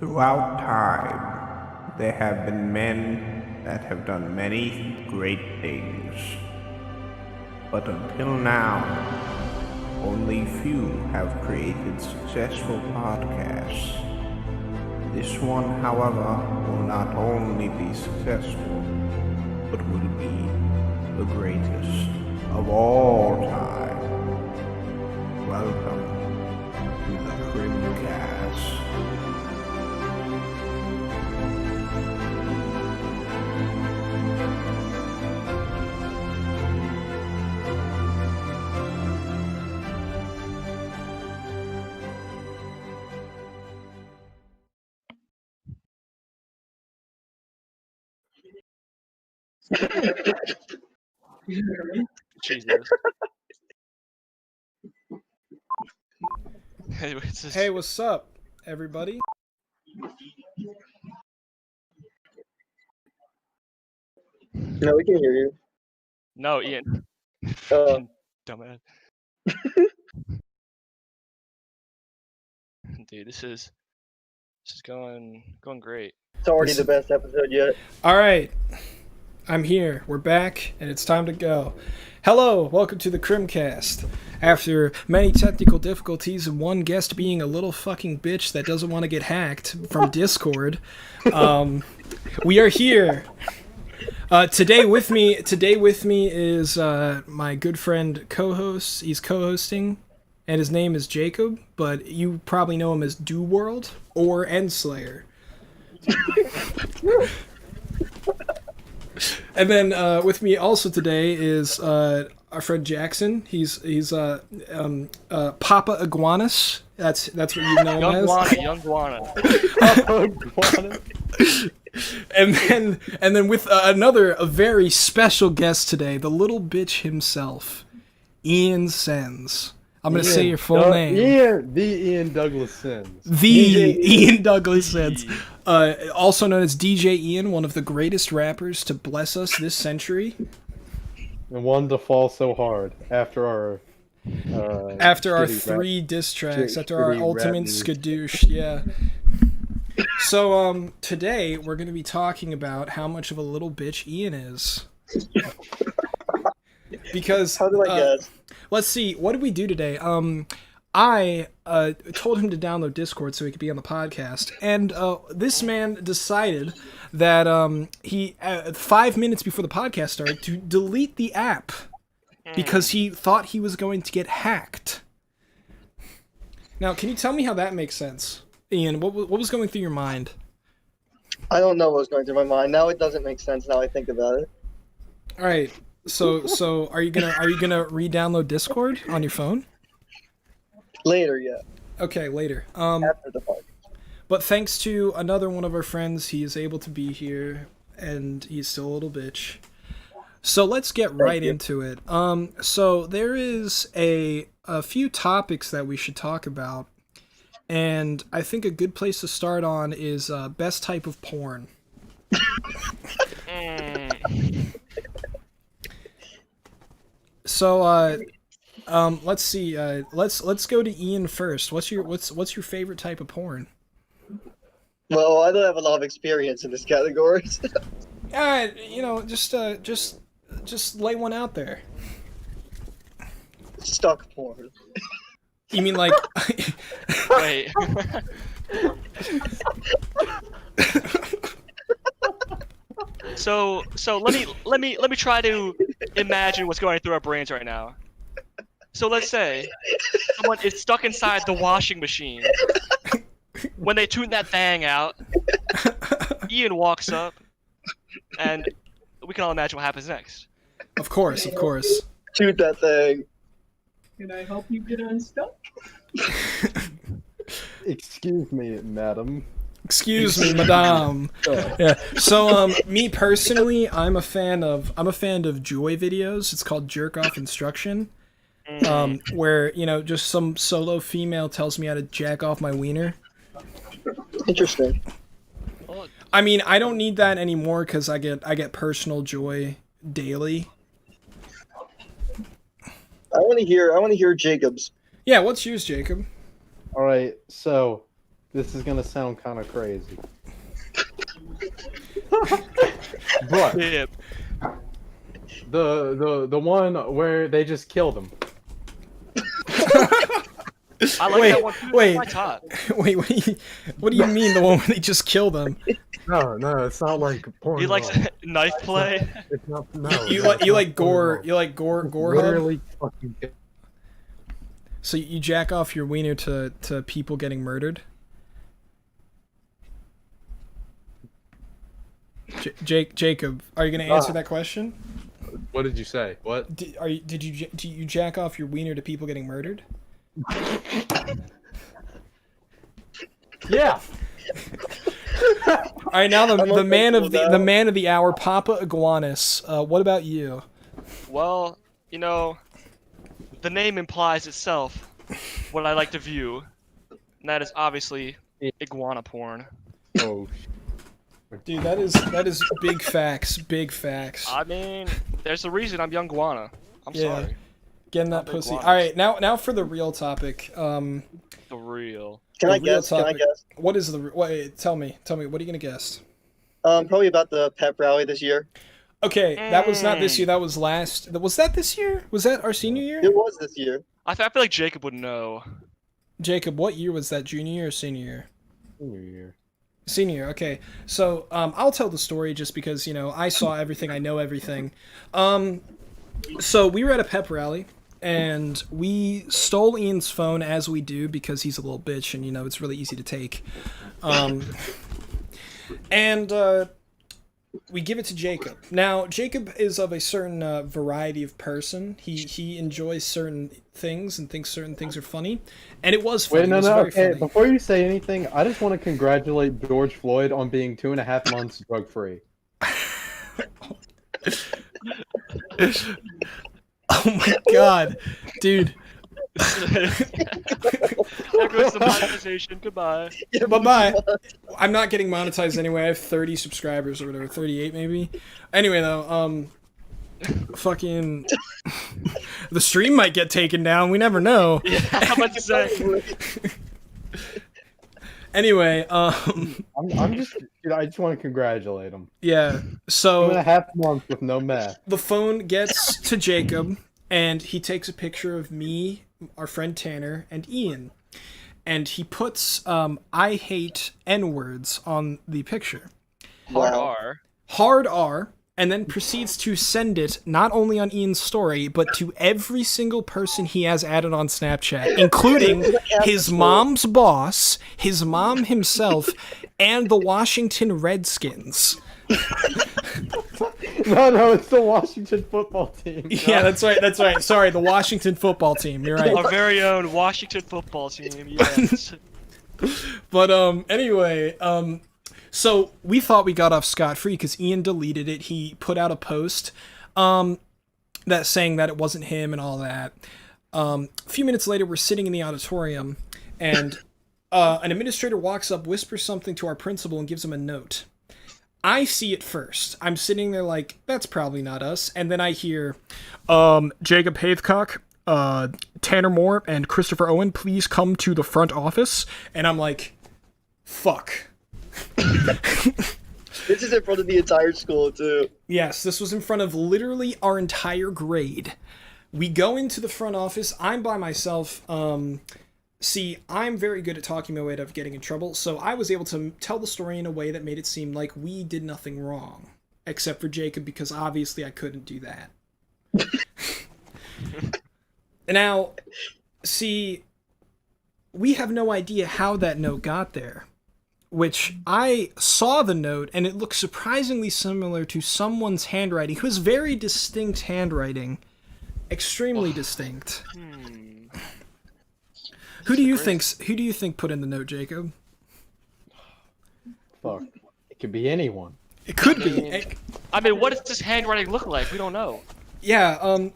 Throughout time, there have been men that have done many great things. But until now, only few have created successful podcasts. This one, however, will not only be successful, but will be the greatest of all time. Welcome to the Chrimcast. Jesus. Hey, Hey, what's up, everybody? No, we can hear you. No, Ian. Uh, Dumbass. Dude, this is going great. it's already the best episode yet. All right, I'm here. We're back, and it's time to go. Hello, welcome to the Chrimcast. After many technical difficulties and one guest being a little fucking bitch that doesn't want to get hacked from Discord, we are here. Today with me is my good friend co-host. He's co-hosting, and his name is Jacob, but you probably know him as Do World or Endslayer. And then with me also today is our friend Jackson. He's Papa Iguanas. That's what you know him as. Young Guana. And then with a very special guest today, the little bitch himself, Ian Sens. I'm gonna say your full name. Ian Douglas Sens. Ian Douglas Sens. Also known as DJ Ian, one of the greatest rappers to bless us this century. And one to fall so hard after our three diss tracks, after our shitty ultimate rap news. skadoosh, yeah. So today we're gonna be talking about how much of a little bitch Ian is. Because How do I guess? let's see, what did we do today? I told him to download Discord so he could be on the podcast, and this man decided that he 5 minutes before the podcast started to delete the app because he thought he was going to get hacked. Now, can you tell me how that makes sense, Ian? What was going through your mind? I don't know what was going through my mind. Now it doesn't make sense now I think about it. All right, so are you gonna re-download Discord on your phone? Later, yeah. Okay, later. After the podcast. But thanks to another one of our friends, he is able to be here, and he's still a little bitch. So let's get right into it. So there is a few topics that we should talk about, and I think a good place to start on is best type of porn. So let's see. Let's go to Ian first. What's your favorite type of porn? Well, I don't have a lot of experience in this category. Just lay one out there. Stock porn. You mean like? Wait. So let me try to imagine what's going through our brains right now. So let's say someone is stuck inside the washing machine. When they tune that thing out, Ian walks up, and we can all imagine what happens next. Of course. Shoot that thing. Can I help you get unstuck? Excuse me, madam. Excuse me, madame. Yeah. So me personally, I'm a fan of Joy videos. It's called Jerk Off Instruction. Where just some solo female tells me how to jack off my wiener. Interesting. I mean, I don't need that anymore because I get personal joy daily. I want to hear Jacob's. Yeah, what's yours, Jacob? All right, so this is gonna sound kind of crazy. But Yeah. the one where they just killed him. I like that one too. wait. That's my top. Wait, what do you mean the one where they just killed him? No, it's not like porn. He likes knife play. It's not. No, You it's like not gore? porn. You like gore? Gore? Hub? Literally fucking. So you jack off your wiener to people getting murdered? Jacob, are you gonna answer that question? What did you say? What? Do you jack off your wiener to people getting murdered? Yeah. All right, now the I'm man of uncomfortable the now. man of the hour, Papa Iguanas. What about you? Well, you know, the name implies itself what I like to view, and that is obviously iguana porn. Oh. Dude, that is big facts. Big facts. I mean, there's a reason I'm young guana. I'm Yeah. sorry. Getting that big pussy. iguanas. All right, now for the real topic. The real. Can The I real guess? Can I topic. guess? What is the? Wait, tell me. What are you gonna guess? Probably about the pep rally this year. Okay, that was not this year. That was last. Was that this year? Was that our senior year? It was this year. I feel like Jacob would know. Jacob, what year was that? Junior year or senior year? Senior year. Senior year. Okay, so I'll tell the story just because I saw everything. I know everything. So we were at a pep rally. And we stole Ian's phone, as we do, because he's a little bitch, and it's really easy to take. And we give it to Jacob. Now, Jacob is of a certain variety of person. He enjoys certain things and thinks certain things are funny. And it was funny. Wait, no, It was no. very Okay, funny. before you say anything, I just want to congratulate George Floyd on being 2.5 months drug free. Oh my god, dude. There goes the monetization. Goodbye. Bye-bye. I'm not getting monetized anyway. I have 30 subscribers or whatever, 38 maybe. Anyway, though, fucking the stream might get taken down. We never know. Yeah, how about to say? Anyway, I'm just, I just want to congratulate him. yeah. 2.5 So months with no meth. the phone gets to Jacob, and he takes a picture of me, our friend Tanner, and Ian, and he puts "I hate N-words" on the picture. Hard Wow. R. Hard R, and then proceeds to send it not only on Ian's story, but to every single person he has added on Snapchat, including his mom's boss, his mom himself, and the Washington Redskins. No, it's the Washington football team. Yeah, that's right. Sorry, the Washington football team. You're right. Our very own Washington football team. Yes. But anyway, so we thought we got off scot-free because Ian deleted it. He put out a post that saying that it wasn't him and all that. A few minutes later, we're sitting in the auditorium, and an administrator walks up, whispers something to our principal, and gives him a note. I see it first. I'm sitting there like, that's probably not us. And then I hear, Jacob Haithcock, Tanner Moore, and Christopher Owen, please come to the front office. And I'm like, fuck. This is in front of the entire school, too. Yes, this was in front of literally our entire grade. We go into the front office. I'm by myself. See, I'm very good at talking my way out of getting in trouble, so I was able to tell the story in a way that made it seem like we did nothing wrong. Except for Jacob, because obviously I couldn't do that. Now, see, we have no idea how that note got there. Which I saw the note, and it looked surprisingly similar to someone's handwriting, who has very distinct handwriting. Extremely distinct. Who do you think put in the note, Jacob? Fuck. It could be anyone. It could be. I mean, what does this handwriting look like? We don't know. Yeah,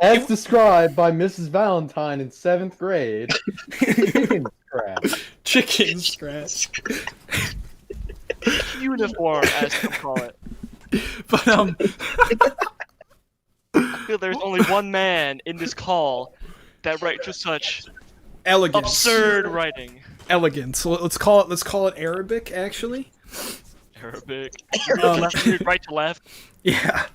As described by Mrs. Valentine in 7th grade. Chicken scratch. chicken scratch. Uniform, as some call it. But, I feel there's only one man in this call that writes just such elegance. absurd writing. elegant. So let's call it Arabic, actually. Arabic. Um, Right to left. Yeah.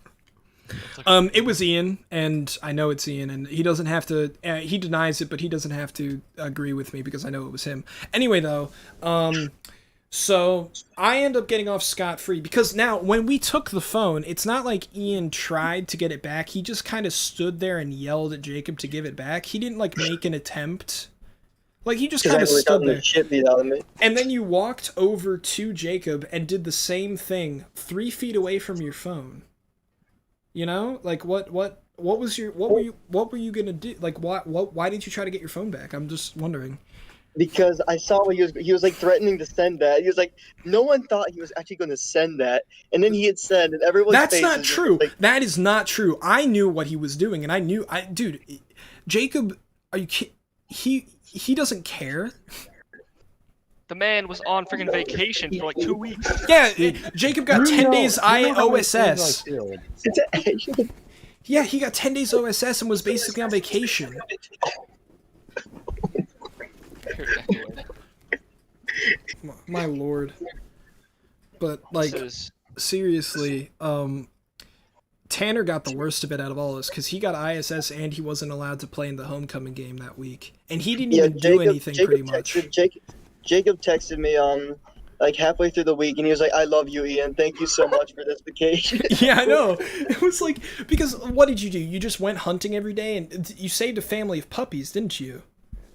It was Ian, and I know it's Ian, and he doesn't have to. He denies it, but he doesn't have to agree with me because I know it was him. Anyway, though, so I end up getting off scot-free because now when we took the phone, it's not like Ian tried to get it back. He just kind of stood there and yelled at Jacob to give it back. He didn't like make an attempt. Like he just kind of stood there. Shit beat out of me. And then you walked over to Jacob and did the same thing 3 feet away from your phone. You know, like what were you gonna do? Like why did you try to get your phone back? I'm just wondering. Because I saw what he was like threatening to send that. He was like, no one thought he was actually going to send that, and then he had said, and everyone's That's not true. Like, that is not true. I knew what he was doing, and dude, Jacob, are you kidding? He doesn't care. The man was on freaking vacation for like 2 weeks. Yeah, Jacob got 10 days OSS. Yeah, he got 10 days OSS and was basically on vacation. My lord. But like seriously, Tanner got the worst of it out of all of us because he got ISS and he wasn't allowed to play in the homecoming game that week, and he didn't even do anything pretty much. Jacob texted me like halfway through the week, and he was like, "I love you, Ian. Thank you so much for this vacation." Yeah, I know. It was like, because what did you do? You just went hunting every day, and you saved a family of puppies, didn't you?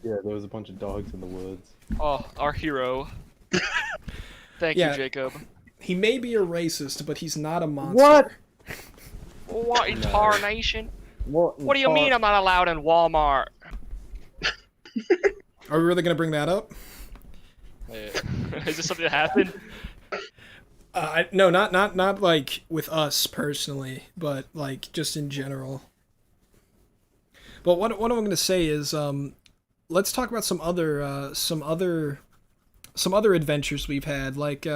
Yeah, there was a bunch of dogs in the woods. Oh, our hero. Thank you, Jacob. He may be a racist, but he's not a monster. What in tarnation? What do you mean I'm not allowed in Walmart? Are we really gonna bring that up? Is this something that happened? No, not like with us personally, but like just in general. But what I'm gonna say is, let's talk about some other adventures we've had. Like,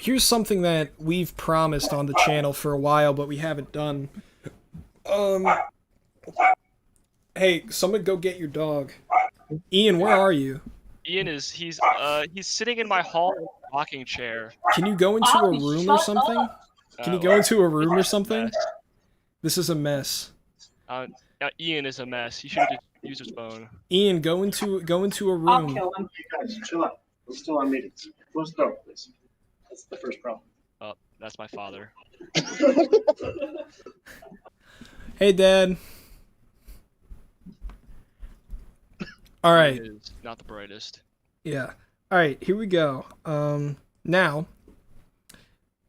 here's something that we've promised on the channel for a while, but we haven't done. Hey, someone go get your dog. Ian, where are you? Ian he's sitting in my hall rocking chair. Can you go into a room or something? Can you go into a room or something? This is a mess. Ian is a mess. He should have just used his phone. Ian, go into a room. I'll kill him. You guys, chill out. We're still on meetings. Close the door, please. That's the first problem. Oh, that's my father. Hey, Dad. All right. He is not the brightest. Yeah. All right, here we go. Now,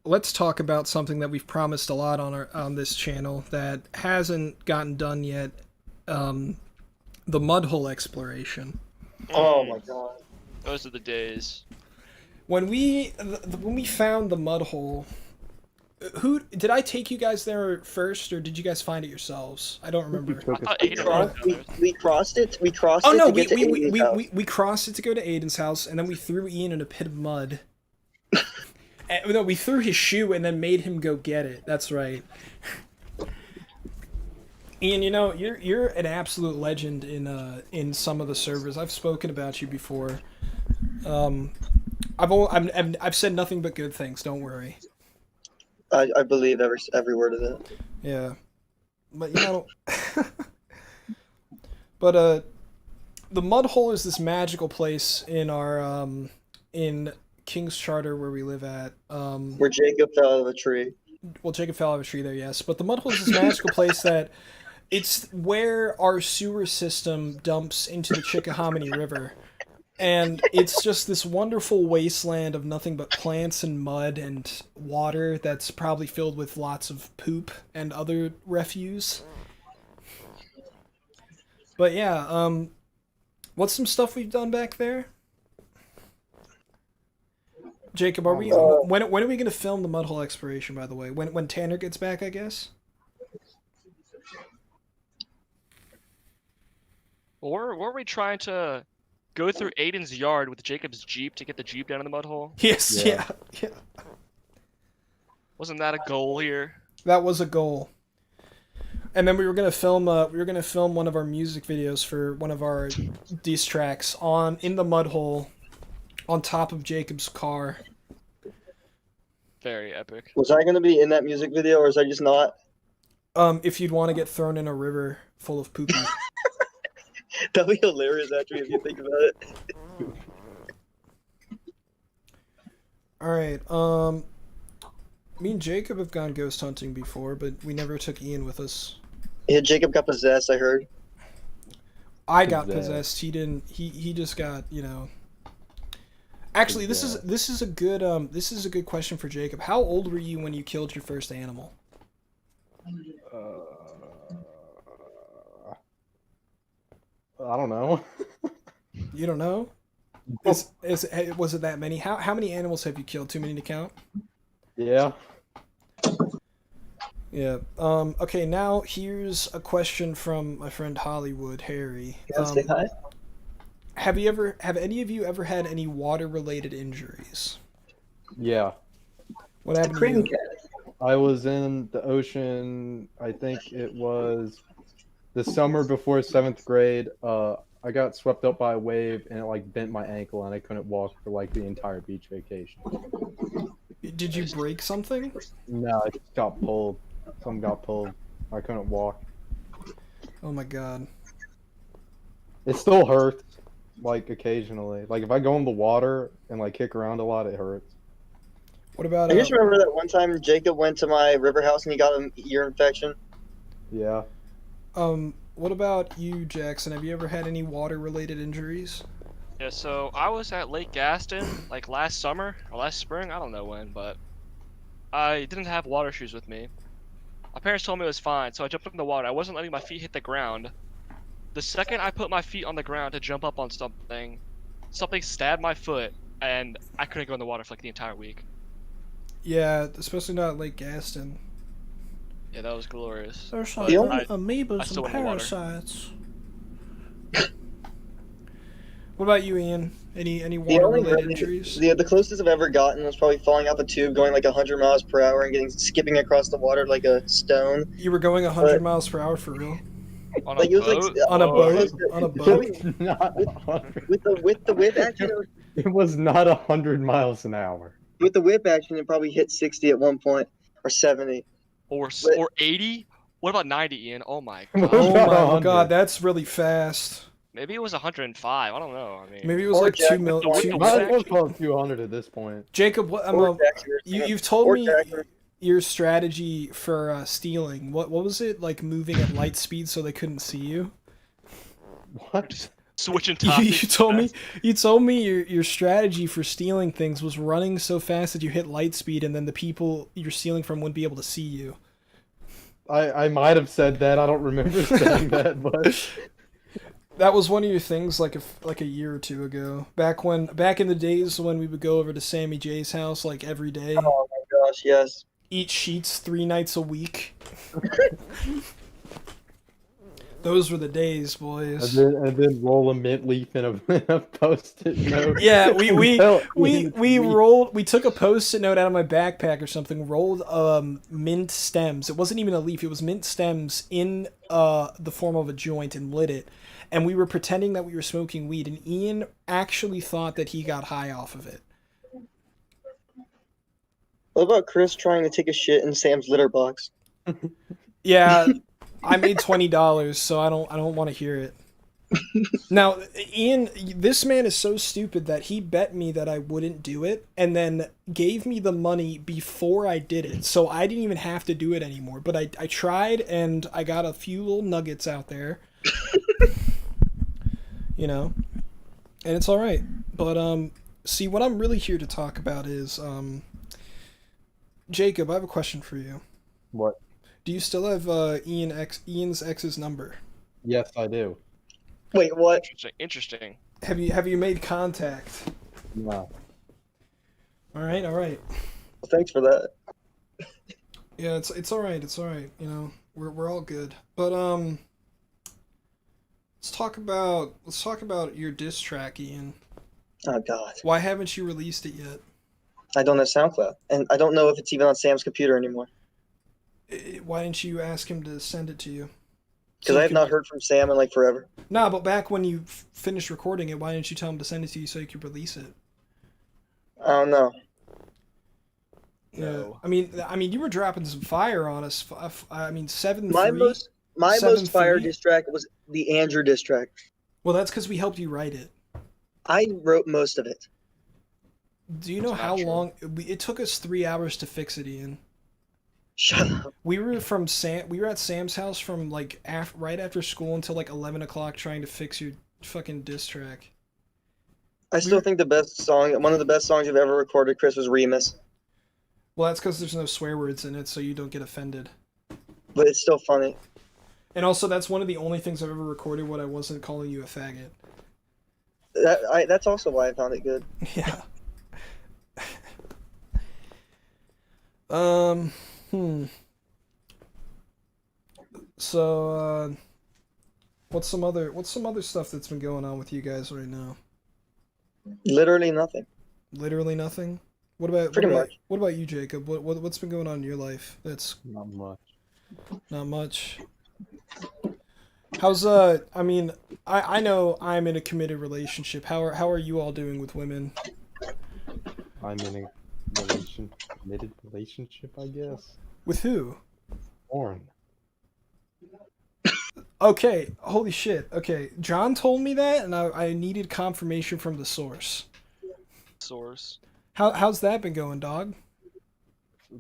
let's talk about something that we've promised a lot on this channel that hasn't gotten done yet. The mud hole exploration. Oh my god. Those are the days. When we found the mud hole, who did I take you guys there first, or did you guys find it yourselves? I don't remember. We crossed it. We crossed Oh it no, to get to Aiden's house. we crossed it to go to Aiden's house, and then we threw Ian in a pit of mud. No, we threw his shoe and then made him go get it. That's right. Ian, you know, you're an absolute legend in some of the servers. I've spoken about you before. I've said nothing but good things. Don't worry. I believe every word of it. Yeah, but you know, but the mud hole is this magical place in our in King's Charter where we live at. Where Jacob fell out of a tree. Well, Jacob fell out of a tree there, yes. But the mud hole is this magical place that it's where our sewer system dumps into the Chickahominy River. And it's just this wonderful wasteland of nothing but plants and mud and water that's probably filled with lots of poop and other refuse. But yeah, what's some stuff we've done back there? Jacob, when are we going to film the mud hole exploration, by the way? When Tanner gets back, I guess? Or were we trying to go through Aiden's yard with Jacob's Jeep to get the Jeep down in the mud hole? Yes, yeah. Wasn't that a goal here? That was a goal. And then we were gonna film one of our music videos for one of our diss tracks in the mud hole on top of Jacob's car. Very epic. Was I gonna be in that music video, or was I just not? If you'd want to get thrown in a river full of poopy. That'd be hilarious, actually, if you think about it. All right. Me and Jacob have gone ghost hunting before, but we never took Ian with us. Yeah, Jacob got possessed, I heard. I got possessed. He didn't. He just got, Actually, this is a good question for Jacob. How old were you when you killed your first animal? I don't know. You don't know? Was it that many? How many animals have you killed? Too many to count? Yeah. Yeah. Okay. Now here's a question from my friend Hollywood Harry. Say hi. Have any of you ever had any water-related injuries? Yeah. What happened to you? I was in the ocean. I think it was the summer before 7th grade. I got swept up by a wave and it like bent my ankle and I couldn't walk for like the entire beach vacation. Did you break something? No, I just got pulled. Something got pulled. I couldn't walk. Oh my god. It still hurts, like occasionally. Like if I go in the water and like kick around a lot, it hurts. What about? I just remember that one time Jacob went to my river house and he got an ear infection. Yeah. What about you, Jackson? Have you ever had any water-related injuries? Yeah, so I was at Lake Gaston like last summer or last spring, I don't know when, but I didn't have water shoes with me. My parents told me it was fine, so I jumped in the water. I wasn't letting my feet hit the ground. The second I put my feet on the ground to jump up on something stabbed my foot, and I couldn't go in the water for like the entire week. Yeah, especially not Lake Gaston. Yeah, that was glorious. There's But like I amoebas still and went in the water. parasites. What about you, Ian? Any The only water-related injuries? the closest I've ever gotten was probably falling out the tube, going like 100 miles per hour and skipping across the water like a stone. You were going 100 miles per hour for real? On Like a it was like boat? On a boat? almost- On a boat? Not 100. with the whip action. It was not 100 miles an hour. With the whip action, it probably hit 60 at one point or 70. Or 80? What about 90, Ian? Oh my What god. Oh about my 100? god, that's really fast. Maybe it was 105. I don't know. I mean, Maybe it was Or like Jack- 2 mil. With the Two, Might as well action. call it 200 at this point. Jacob, what? Or Jackson or You've told or me Jackson. your strategy for stealing. What was it? Like moving at light speed so they couldn't see you? What? switching You, topics. you told me your strategy for stealing things was running so fast that you hit light speed, and then the people you're stealing from wouldn't be able to see you. I might have said that. I don't remember saying that, but That was one of your things like a year or two ago. Back in the days when we would go over to Sammy J's house like every day, Oh my gosh, yes. eat sheets 3 nights a week. Those were the days, boys. and then roll a mint leaf in a post-it note. Yeah, we we took a post-it note out of my backpack or something, rolled mint stems. It wasn't even a leaf, it was mint stems in the form of a joint and lit it. And we were pretending that we were smoking weed, and Ian actually thought that he got high off of it. What about Chris trying to take a shit in Sam's litter box? Yeah, I made $20, so I don't want to hear it. Now, Ian, this man is so stupid that he bet me that I wouldn't do it, and then gave me the money before I did it, so I didn't even have to do it anymore. But I tried, and I got a few little nuggets out there, and it's all right. But see, what I'm really here to talk about is Jacob. I have a question for you. What? Do you still have Ian's ex's number? Yes, I do. Wait, what? Interesting. Have you made contact? No. All right. Well, thanks for that. Yeah, it's all right. It's all right. We're all good. But let's talk about your diss track, Ian. Oh god. Why haven't you released it yet? I don't have SoundCloud. And I don't know if it's even on Sam's computer anymore. Why didn't you ask him to send it to you? Because I have not heard from Sam in like forever. Nah, but back when you finished recording it, why didn't you tell him to send it to you so you could release it? I don't know. Yeah, No. I mean, you were dropping some fire on us. I mean, 7-3. My most fire 7-3. diss track was the Andrew diss track. Well, that's because we helped you write it. I wrote most of it. Do you know That's how not true. long it took us? 3 hours to fix it, Ian. Shut up. We were at Sam's house from like right after school until like 11 o'clock trying to fix your fucking diss track. I still think one of the best songs I've ever recorded, Chris, was Remus. Well, that's because there's no swear words in it, so you don't get offended. But it's still funny. And also, that's one of the only things I've ever recorded when I wasn't calling you a faggot. That's also why I found it good. Yeah. So, what's some other stuff that's been going on with you guys right now? Literally nothing. Literally nothing. What about Pretty much. What about you, Jacob? What's been going on in your life? That's Not much. not much. How's I mean, I know I'm in a committed relationship. How are you all doing with women? I'm in a committed relationship, I guess. With who? Porn. Okay, holy shit. Okay, John told me that, and I needed confirmation from the source. Source. How's that been going, dog?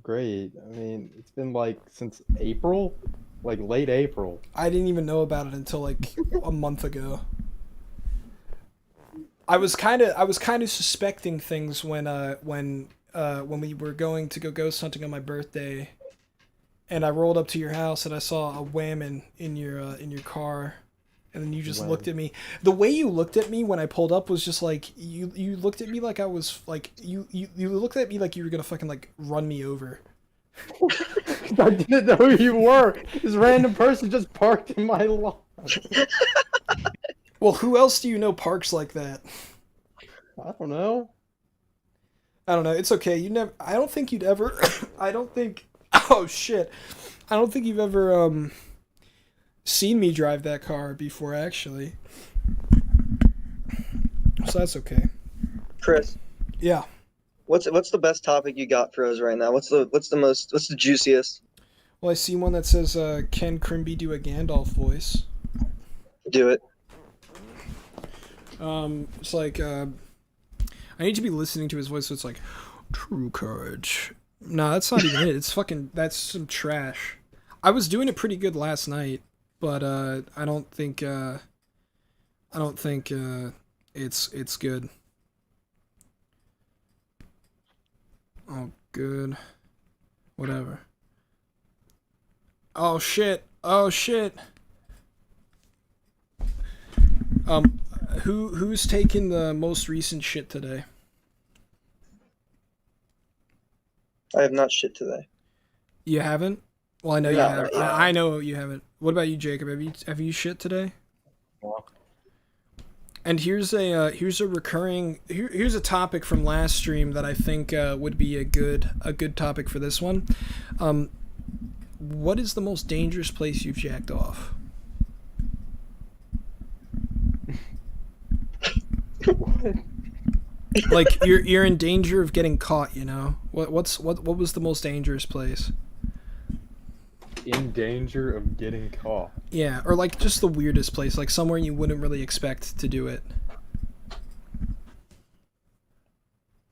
Great. I mean, it's been like since April, like late April. I didn't even know about it until like a month ago. I was kind of suspecting things when we were going to go ghost hunting on my birthday, and I rolled up to your house and I saw a whammon in your car, and then you just looked at me. The way you looked at me when I pulled up was just like you looked at me like I was like you looked at me like you were gonna fucking like run me over. I didn't know who you were. This random person just parked in my lawn. Well, who else do you know parks like that? I don't know. I don't know. It's okay. I don't think you'd ever. I don't think. Oh shit. I don't think you've ever seen me drive that car before, actually. So that's okay. Chris, Yeah. what's the best topic you got for us right now? What's the juiciest? Well, I see one that says, "Can Crimby do a Gandalf voice?" Do it. It's like, I need to be listening to his voice, so it's like, "True courage." No, that's not even it. It's fucking. That's some trash. I was doing it pretty good last night, but I don't think it's good. Oh, good. Whatever. Oh shit. Oh shit. Who's taking the most recent shit today? I have not shit today. You haven't? Well, I know you No, haven't. yeah. I know you haven't. What about you, Jacob? Have you shit today? Well, And here's a topic from last stream that I think would be a good topic for this one. What is the most dangerous place you've jacked off? what? Like you're in danger of getting caught, you know? What was the most dangerous place? In danger of getting caught. Yeah, or like just the weirdest place, like somewhere you wouldn't really expect to do it.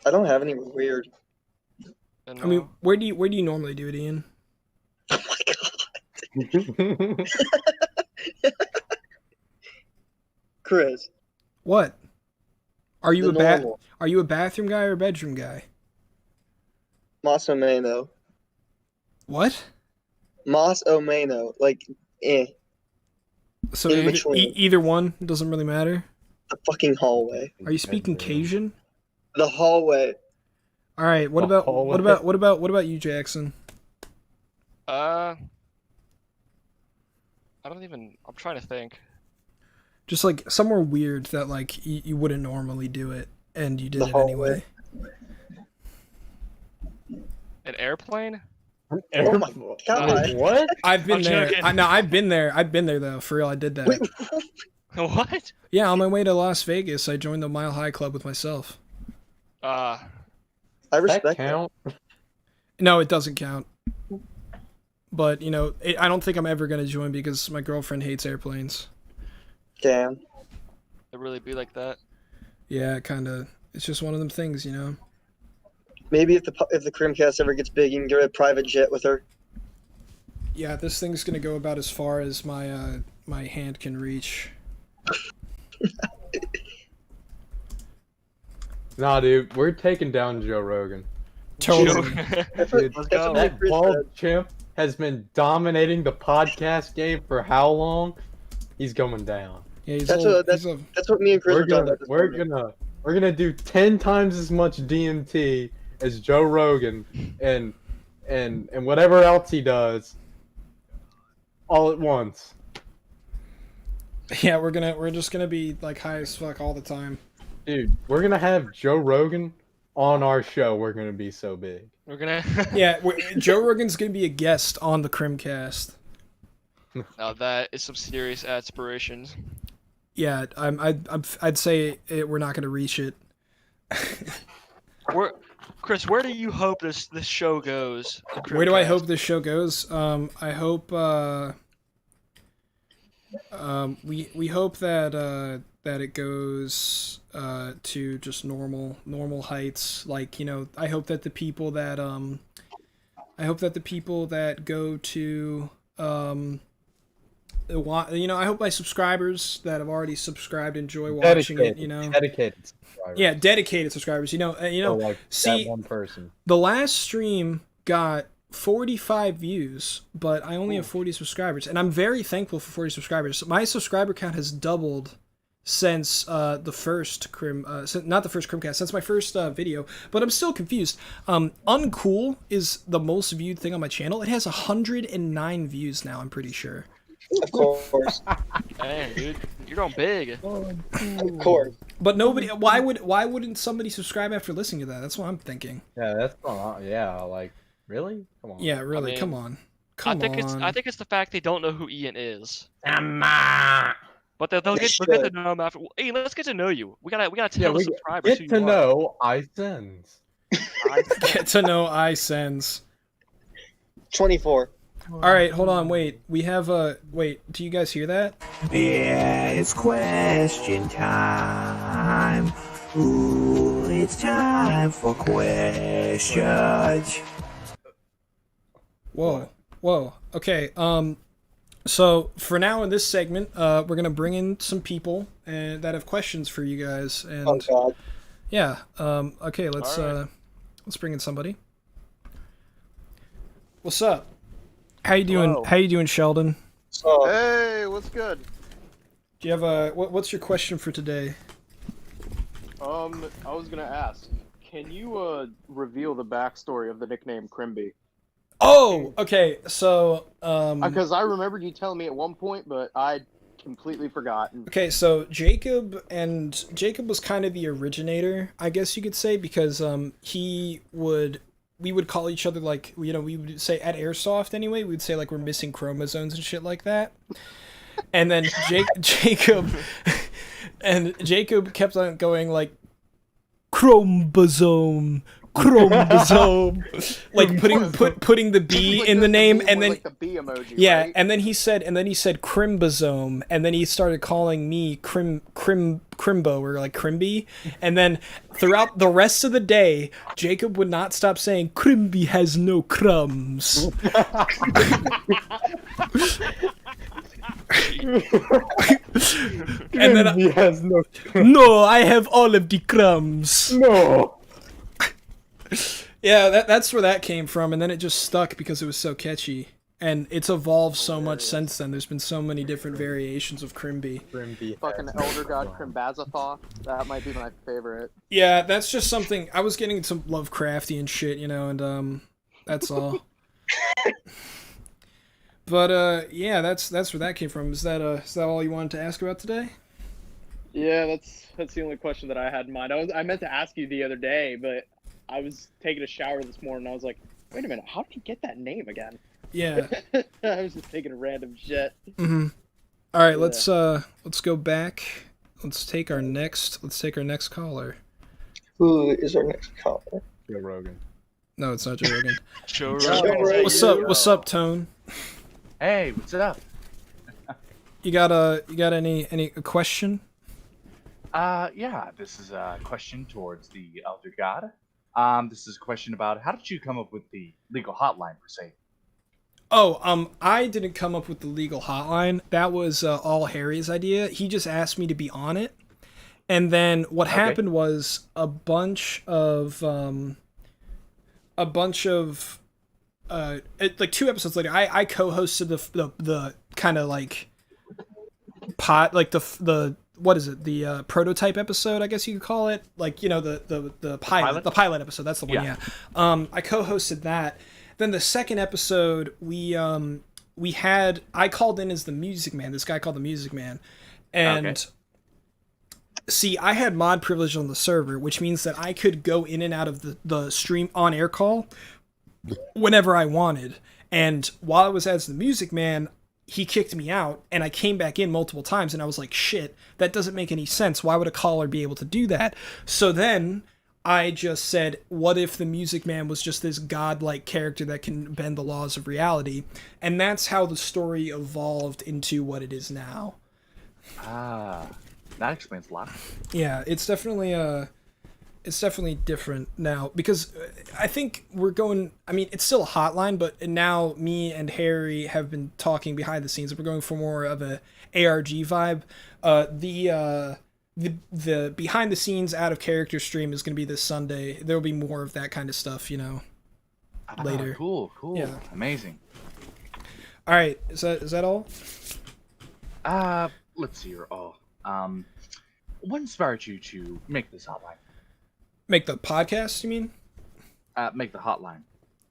I don't have any weird. And, I mean, where do you normally do it, Ian? Oh my god, Chris. What? Are you The a normal. Are you a bathroom guy or a bedroom guy? Mas o menos. What? Mas o menos. Like, So In either, between. either one doesn't really matter. the fucking hallway. Are you speaking Cajun? The hallway. All right. What The about hallway. what about you, Jackson? I don't even. I'm trying to think. Just like somewhere weird that like you wouldn't normally do it, and you did The it hallway. anyway. An airplane? Oh my god. What? I've been I'm there. joking. I've been there. I've been there though. For real, I did that. Wait, What? Yeah, on my way to Las Vegas, I joined the Mile High Club with myself. I That respect that. count? No, it doesn't count. But you know, I don't think I'm ever gonna join because my girlfriend hates airplanes. Damn. It really be like that. Yeah, kind of. It's just one of them things, you know. Maybe if the Chrimcast ever gets big, you can get a private jet with her. Yeah, this thing's gonna go about as far as my my hand can reach. Nah, dude, we're taking down Joe Rogan. Totally. That's what, Dude, that's go. what my that Chris bald said. chimp has been dominating the podcast game for how long? He's going down. Yeah, he's That's a, what- he's a, That's what me and Chris We're were talking gonna about. This we're morning. gonna do 10 times as much DMT as Joe Rogan and whatever else he does all at once. yeah. We're just gonna be like high as fuck all the time. Dude, we're gonna have Joe Rogan on our show. We're gonna be so big. We're gonna. Yeah, Joe Rogan's gonna be a guest on the Chrimcast. Now that is some serious aspirations. Yeah, I'd say we're not gonna reach it. Chris, where do you hope this show goes? the Where do I Chrimcast? hope this show goes? I hope we hope that it goes to just normal heights. Like, you know, I hope that the people that go to you know, I hope my subscribers that have already subscribed enjoy watching it. You know, dedicated subscribers. yeah, dedicated subscribers. You know, So, like, see, that one person. the last stream got 45 views, but I only have 40 subscribers, and I'm very thankful for 40 subscribers. My subscriber count has doubled since the first not the first Chrimcast, since my first video, but I'm still confused. Uncool is the most viewed thing on my channel. It has 109 views now, I'm pretty sure. Of course. Dang, dude, you're going big. Of course. But nobody, why wouldn't somebody subscribe after listening to that? That's what I'm thinking. Yeah, that's not. Yeah, like really? Come on. Yeah, really, mean, come on. I think it's the fact they don't know who Ian is. Emma. But they'll get to know him after. Hey, let's get to know you. We gotta Yeah, tell the we subscribers who get to you are. know iSens. Get to know iSends. 24. All right, hold on, wait. We have wait. Do you guys hear that? Yeah, it's question time. Ooh, it's time for questions. Whoa. Okay. So for now in this segment, we're gonna bring in some people that have questions for you guys, and Oh god. yeah. Okay, let's All right. let's bring in somebody. What's up? How you doing? Hello. How you doing, Sheldon? So, Hey, what's good? Do you have what's your question for today? I was gonna ask, can you reveal the backstory of the nickname Crimby? Oh, okay. So Because I remembered you telling me at one point, but I completely forgotten. okay, so Jacob was kind of the originator, I guess you could say, because we would call each other, like, you know, we would say at Airsoft anyway, we'd say like we're missing chromosomes and shit like that. And then Jacob kept on going like chromosome, like putting the B Like in the name, B and then like the B emoji. yeah, right? and then he said crimbosome, and then he started calling me Crimbo or like Crimby, and then throughout the rest of the day, Jacob would not stop saying Crimby has no crumbs. And then He has no. no, I have all of the crumbs. No. Yeah, that's where that came from, and then it just stuck because it was so catchy. And it's evolved so much since then. There's been so many different variations of Crimby. Fucking Elder God Crimbazathoth. That might be my favorite. Yeah, that's just something. I was getting some Lovecraftian shit, you know, and that's all. But yeah, that's where that came from. Is that all you wanted to ask about today? Yeah, that's the only question that I had in mind. I meant to ask you the other day, but I was taking a shower this morning. And I was like, Wait a minute, how did he get that name again? Yeah. I was just thinking random shit. Mm-hmm. All right, Yeah. let's go back. Let's take our next caller. Who is our next caller? Joe Rogan. No, it's not Joe Rogan. Joe Joe Rogan. Rogan. What's up? What's up, Tone? Hey, what's up? You got any question? Yeah, this is a question towards the Elder God. This is a question about how did you come up with the legal hotline per se? Oh, I didn't come up with the legal hotline. That was all Harry's idea. He just asked me to be on it. And then what happened was a bunch of like 2 episodes later, I co-hosted the kind of like the what is it, the prototype episode, I guess you could call it, like, you know, the pilot episode. That's the one. Yeah. I co-hosted that. Then the second episode, I called in as the Music Man, this guy called the Music Man, and see, I had mod privilege on the server, which means that I could go in and out of the stream on air call whenever I wanted. And while I was as the Music Man, he kicked me out, and I came back in multiple times, and I was like, shit, that doesn't make any sense. Why would a caller be able to do that? So then I just said, what if the Music Man was just this godlike character that can bend the laws of reality? And that's how the story evolved into what it is now. Ah, that explains a lot. Yeah, it's definitely different now, because I think we're going, I mean, it's still a hotline, but now me and Harry have been talking behind the scenes. We're going for more of a ARG vibe. The behind the scenes out of character stream is going to be this Sunday. There'll be more of that kind of stuff, you know, later. Cool. Yeah. Amazing. All right, is that all? Let's see here. What inspired you to make this hotline? Make the podcast, you mean? Make the hotline.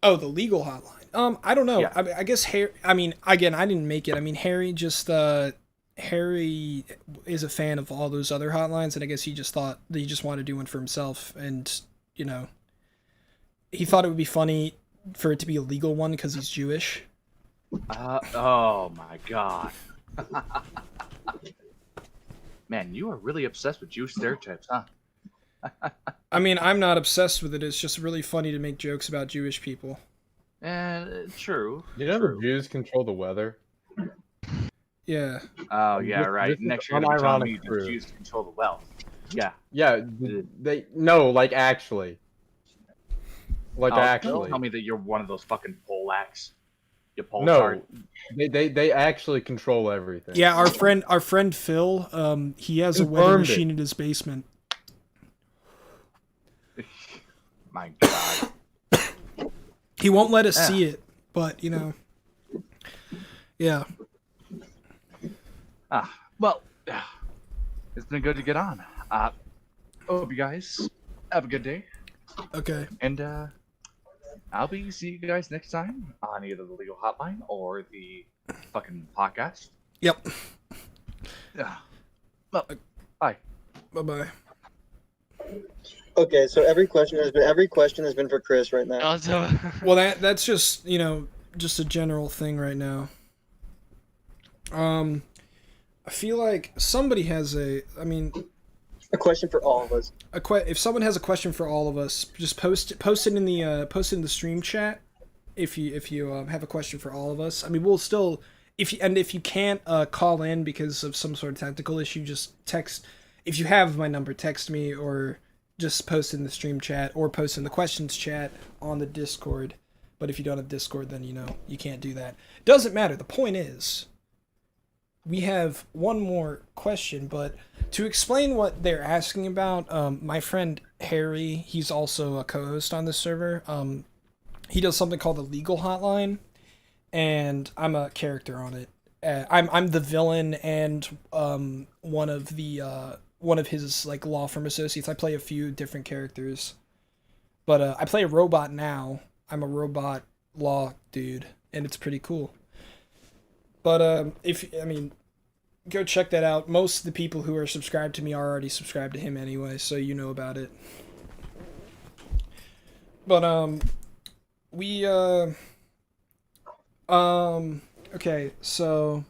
Oh, the legal hotline. I don't know. Yeah. I guess Harry. I mean, again, I didn't make it. I mean, Harry is a fan of all those other hotlines, and I guess he just thought that he just wanted to do one for himself, and, you know, he thought it would be funny for it to be a legal one because he's Jewish. Oh my god. Man, you are really obsessed with Jewish stereotypes, huh? I mean, I'm not obsessed with it. It's just really funny to make jokes about Jewish people. True. You know the Jews control the weather? Yeah. Oh, yeah, right. This is Next you're going to tell me unironic the truth. Jews control the wealth. Yeah. Yeah, like actually. Like actually. Don't tell me that you're one of those fucking Polacks. You Polak. No, they actually control everything. Yeah, our friend Phil, he has a wedding Confirmed machine it. in his basement. My god. He won't let us see it, but, you know. Yeah. Well, it's been good to get on. Hope you guys have a good day. Okay. And I'll be seeing you guys next time on either the legal hotline or the fucking podcast. Yep. Yeah. Well, bye. Bye-bye. Okay, so every question has been for Chris right now. Also, Well, that's just, you know, just a general thing right now. I feel like somebody has a question for all of us. if someone has a question for all of us, just post it in the stream chat. If you have a question for all of us, I mean, we'll still, if you can't call in because of some sort of technical issue, just text. If you have my number, text me, or just post in the stream chat, or post in the questions chat on the Discord. But if you don't have Discord, then, you know, you can't do that. Doesn't matter. The point is, we have one more question, but to explain what they're asking about, my friend Harry, he's also a co-host on this server. He does something called the Legal Hotline, and I'm a character on it. I'm the villain and one of his like law firm associates. I play a few different characters, but I play a robot now. I'm a robot law dude, and it's pretty cool. But go check that out. Most of the people who are subscribed to me are already subscribed to him anyway, so you know about it. But we okay, so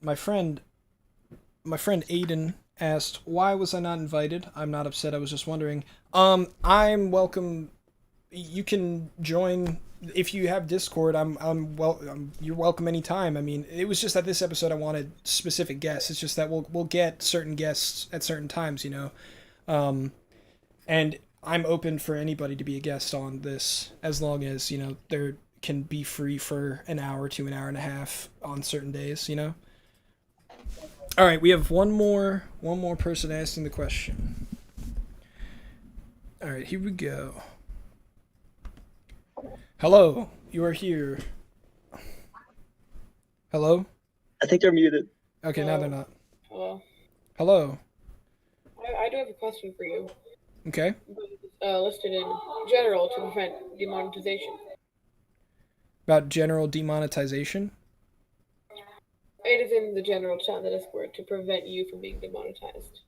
my friend Aiden asked, why was I not invited? I'm not upset, I was just wondering. I'm welcome. You can join if you have Discord. You're welcome anytime. I mean, it was just that this episode I wanted specific guests. It's just that we'll get certain guests at certain times, you know. And I'm open for anybody to be a guest on this, as long as, you know, there can be free for an hour to an hour and a half on certain days, you know. All right, we have one more person asking the question. All right, here we go. Hello, you are here. Hello? I think they're muted. Okay, now they're not. Hello. Hello. I do have a question for you. Okay. Listed in general to prevent demonetization. About general demonetization? It is in the general chat in the Discord to prevent you from being demonetized.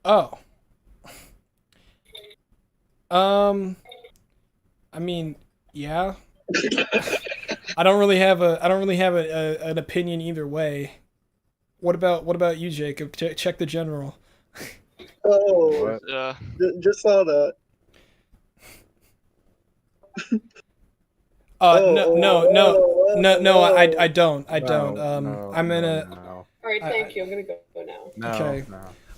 Oh. I mean, yeah. I don't really have an opinion either way. What about you, Jacob? Check the general. Oh, just saw that. No, I don't. I'm gonna. All right, thank you. I'm gonna go now. Okay.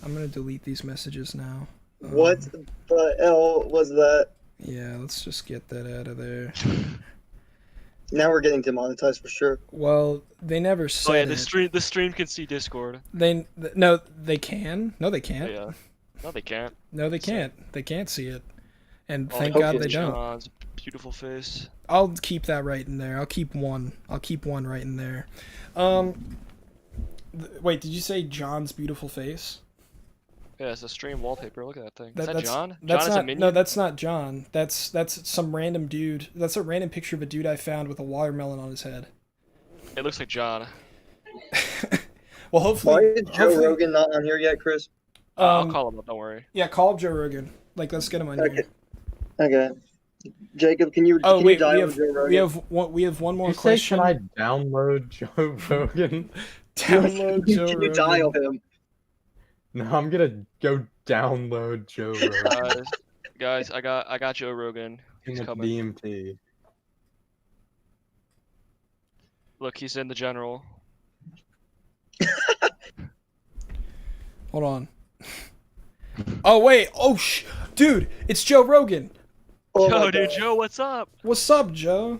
I'm gonna delete these messages now. What the hell was that? Yeah, let's just get that out of there. Now we're getting demonetized for sure. Well, they never said. Oh yeah, the stream can see Discord. They can. No, they can't. Yeah. No, they can't. No, they can't. They can't see it. And Oh, thank look God at they don't. John's beautiful face. I'll keep that right in there. I'll keep one right in there. Wait, did you say John's beautiful face? Yeah, it's a stream wallpaper. Look at that thing. Is that That's John? That's John is not, a minion? No, that's not John. That's some random dude. That's a random picture of a dude I found with a watermelon on his head. It looks like John. Well, hopefully. Why is Joe Rogan not on here yet, Chris? I'll call him up. Don't worry. Yeah, call up Joe Rogan. Like, let's get him on here. Okay. Jacob, can you? Oh can wait, you dial Joe Rogan? we have one more You say, question. can I download Joe Rogan? Download Joe Can you Rogan. dial him? No, I'm gonna go download Joe Rogan. Guys, I got Joe Rogan. He's coming. DMT. Look, he's in the general. Hold on. Oh wait. Oh dude, it's Joe Rogan. Oh Yo, my dude, God. Joe, what's up? What's up, Joe?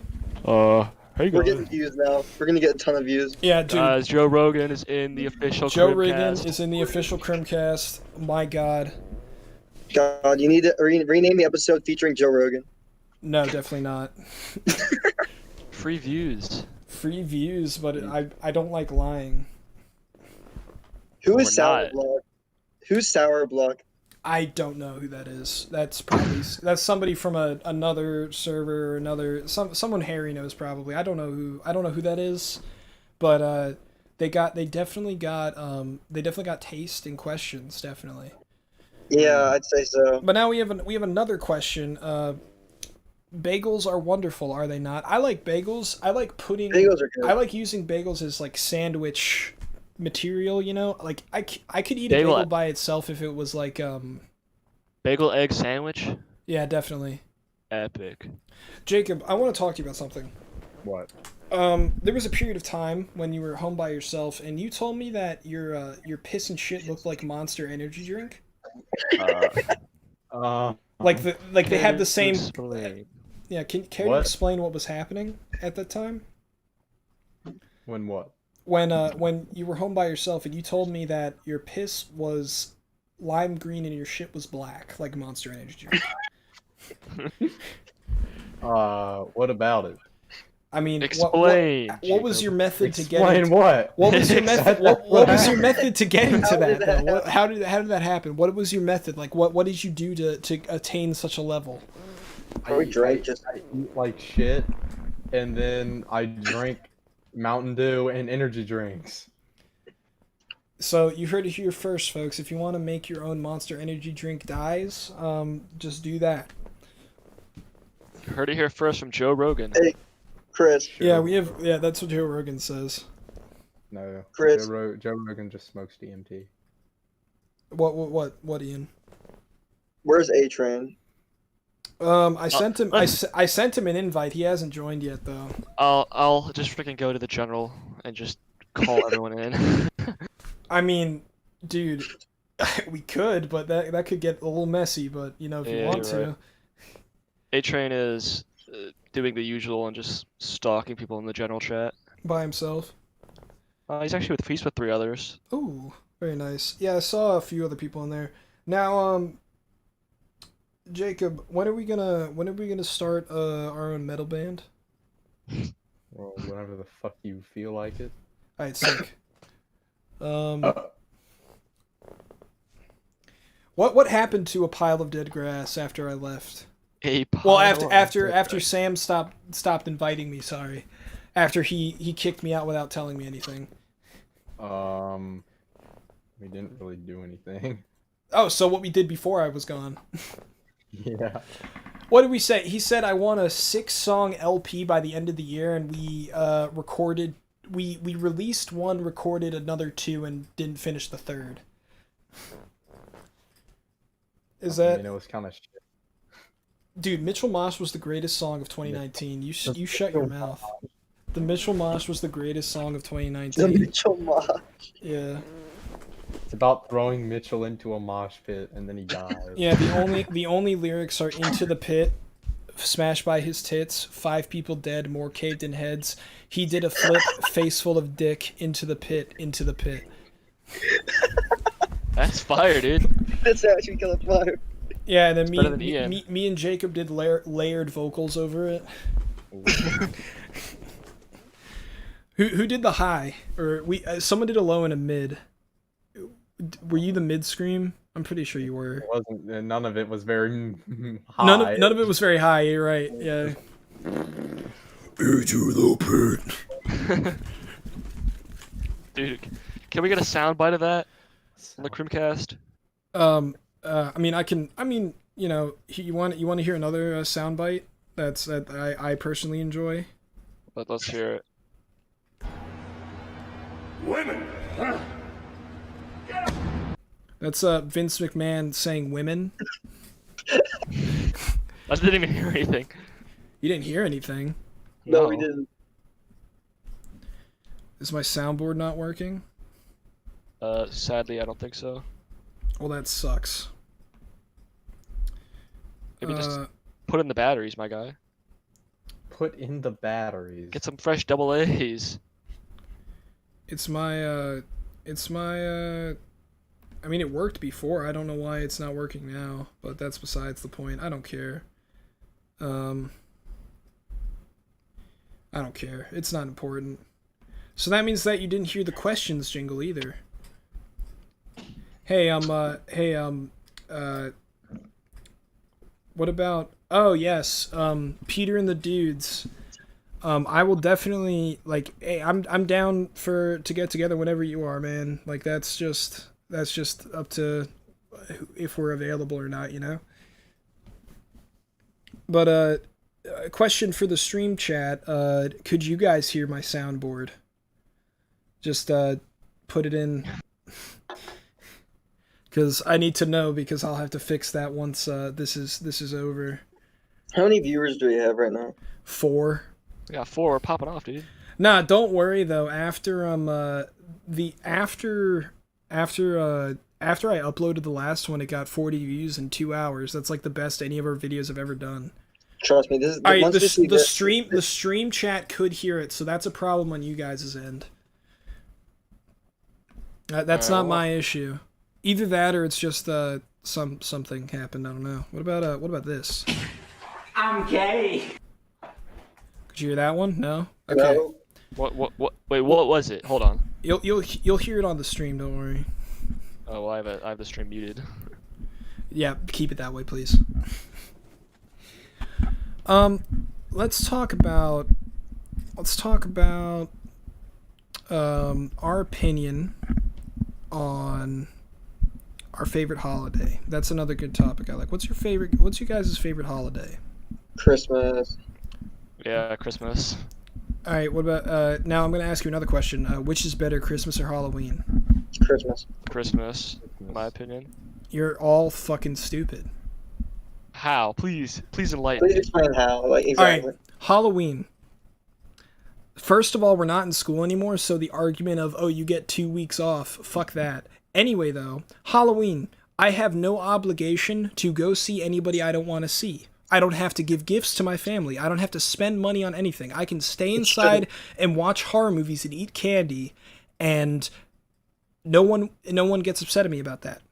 Hey We're getting views now. We're gonna get a ton of views. Yeah, dude. Guys, Joe Rogan is in the official Joe Chrimcast. Rogan is in the official Chrimcast. My God. God, you need to rename the episode featuring Joe Rogan. No, definitely not. Free views. Free views, but I don't like lying. Who We're is Sour not. Block? Who's Sour Block? I don't know who that is. That's probably somebody from another server, or someone Harry knows probably. I don't know who that is, but they definitely got taste in questions, definitely. Yeah, I'd say so. But now we have another question. Bagels are wonderful, are they not? I like bagels. I like pudding. Bagels are good. I like using bagels as like sandwich material, you know? Like I could eat a Bagel- bagel by itself if it was like Bagel egg sandwich. yeah, definitely. Epic. Jacob, I want to talk to you about something. What? There was a period of time when you were home by yourself, and you told me that your piss and shit looked like Monster Energy drink. Like they had the same. Explain. Yeah, can you What? explain what was happening at that time? When what? When you were home by yourself, and you told me that your piss was lime green and your shit was black, like Monster Energy drink. What about it? I mean, Explain, what was your method to get? Explain what? What was your method? What was your method to getting to How did that? that Though? How did that happen? What was your method? Like, what did you do to attain such a level? Probably Drake just. I eat like shit, and then I drink Mountain Dew and energy drinks. So you heard it here first, folks. If you want to make your own Monster Energy drink dyes, just do that. You heard it here first from Joe Rogan. Hey, Chris. Yeah, that's what Joe Rogan says. No, Chris. Joe Rogan just smokes DMT. What, Ian? Where's A-Train? I sent him. I sent him an invite. He hasn't joined yet, though. I'll just freaking go to the general and just call everyone in. I mean, dude, we could, but that could get a little messy. But you know, if you want to. Right. A-Train is doing the usual and just stalking people in the general chat. By himself. He's actually with Feast with 3 others. Ooh, very nice. Yeah, I saw a few other people in there. Now, Jacob, when are we gonna start our own metal band? Well, whenever the fuck you feel like it. Alright, sick. What happened to a pile of dead grass after I left? Well, after Sam stopped inviting me. Sorry, after he kicked me out without telling me anything. We didn't really do anything. Oh, so what we did before I was gone. Yeah. What did we say? He said I want a 6-song LP by the end of the year, and we recorded. We released 1, recorded another 2, and didn't finish the 3rd. Is that? I mean, it was kind of shit. Dude, Mitchell Mosh was the greatest song of 2019. You shut your mouth. The Mitchell Mosh was the greatest song of 2019. The Mitchell Mosh. Yeah. It's about throwing Mitchell into a mosh pit and then he dies. Yeah, the only lyrics are "into the pit, smashed by his tits, 5 people dead, more caved in heads. He did a flip, face full of dick, into the pit, into the pit." That's fire, dude. That's actually kind of fire. Yeah, and then Ian. me and Jacob did layered vocals over it. Who did the high? Or someone did a low and a mid. Were you the mid scream? I'm pretty sure you were. It wasn't. None of it was very high. None of it was very high. You're right. Yeah. Into the pit. Dude, can we get a soundbite of that on the Chrimcast? I mean, you know, you want to hear another soundbite that I personally enjoy. Let's hear it. Women! That's Vince McMahon saying "women." I didn't even hear anything. You didn't hear anything? No, we didn't. Is my soundboard not working? Sadly, I don't think so. Well, that sucks. Maybe just put in the batteries, my guy. Put in the batteries. Get some fresh double A's. It's my I mean, it worked before. I don't know why it's not working now, but that's besides the point. I don't care. I don't care. It's not important. So that means that you didn't hear the questions jingle either. Hey, what about, oh yes, Peter and the Dudes. I will definitely, like, hey, I'm down to get together whenever you are, man. Like, that's just up to if we're available or not, you know? But, a question for the stream chat, could you guys hear my soundboard? Just, put it in, because I need to know, because I'll have to fix that once, this is over. How many viewers do we have right now? 4. We got 4. We're popping off, dude. Nah, don't worry though. After after I uploaded the last one, it got 40 views in 2 hours. That's like the best any of our videos have ever done. Trust me, this is all right. The stream chat could hear it, so that's a problem on you guys' end. That's not my issue. Either that, or it's just something happened. I don't know. What about this? I'm gay. Could you hear that one? No. Okay. No. What? Wait, what was it? Hold on. You'll hear it on the stream. Don't worry. Oh, well, I have the stream muted. Yeah, keep it that way, please. Let's talk about our opinion on our favorite holiday. That's another good topic I like. What's your guys' favorite holiday? Christmas. Yeah, Christmas. All right, what about now I'm going to ask you another question. Which is better, Christmas or Halloween? Christmas. Christmas, in my opinion. You're all fucking stupid. How? Please enlighten Please me. explain how. Like exactly. All right, Halloween. First of all, we're not in school anymore, so the argument of, oh, you get 2 weeks off, fuck that. Anyway, though, Halloween, I have no obligation to go see anybody I don't want to see. I don't have to give gifts to my family. I don't have to spend money on anything. I can stay inside and watch horror movies and eat candy, and no one gets upset at me about that.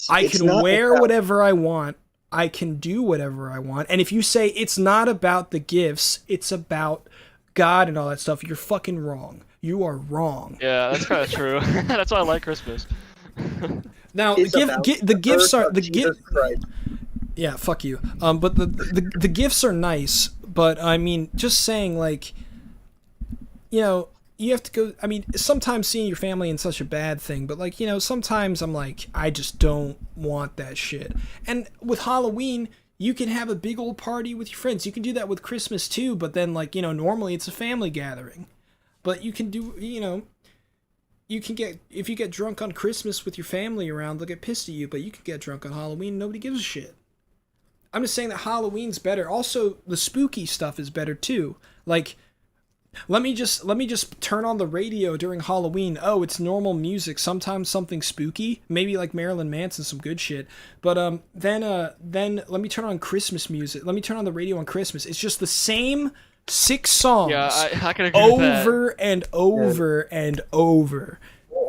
I can wear whatever I want. I can do whatever I want. And if you say it's not about the gifts, it's about God and all that stuff, you're fucking wrong. You are wrong. Yeah, that's kind of true. That's why I like Christmas. Now, the gifts are the gift. Yeah, fuck you. But the gifts are nice. But I mean, just saying, like, you know, you have to go. I mean, sometimes seeing your family is such a bad thing. But like, you know, sometimes I'm like, I just don't want that shit. And with Halloween, you can have a big old party with your friends. You can do that with Christmas too. But then, like, you know, normally it's a family gathering. But you can do, you know. You can get, if you get drunk on Christmas with your family around, they'll get pissed at you, but you can get drunk on Halloween, nobody gives a shit. I'm just saying that Halloween's better. Also, the spooky stuff is better too. Like, let me just turn on the radio during Halloween. Oh, it's normal music, sometimes something spooky, maybe like Marilyn Manson, some good shit. But then let me turn on Christmas music. Let me turn on the radio on Christmas. It's just the same 6 songs. Yeah, I can agree with that. Over and over and over.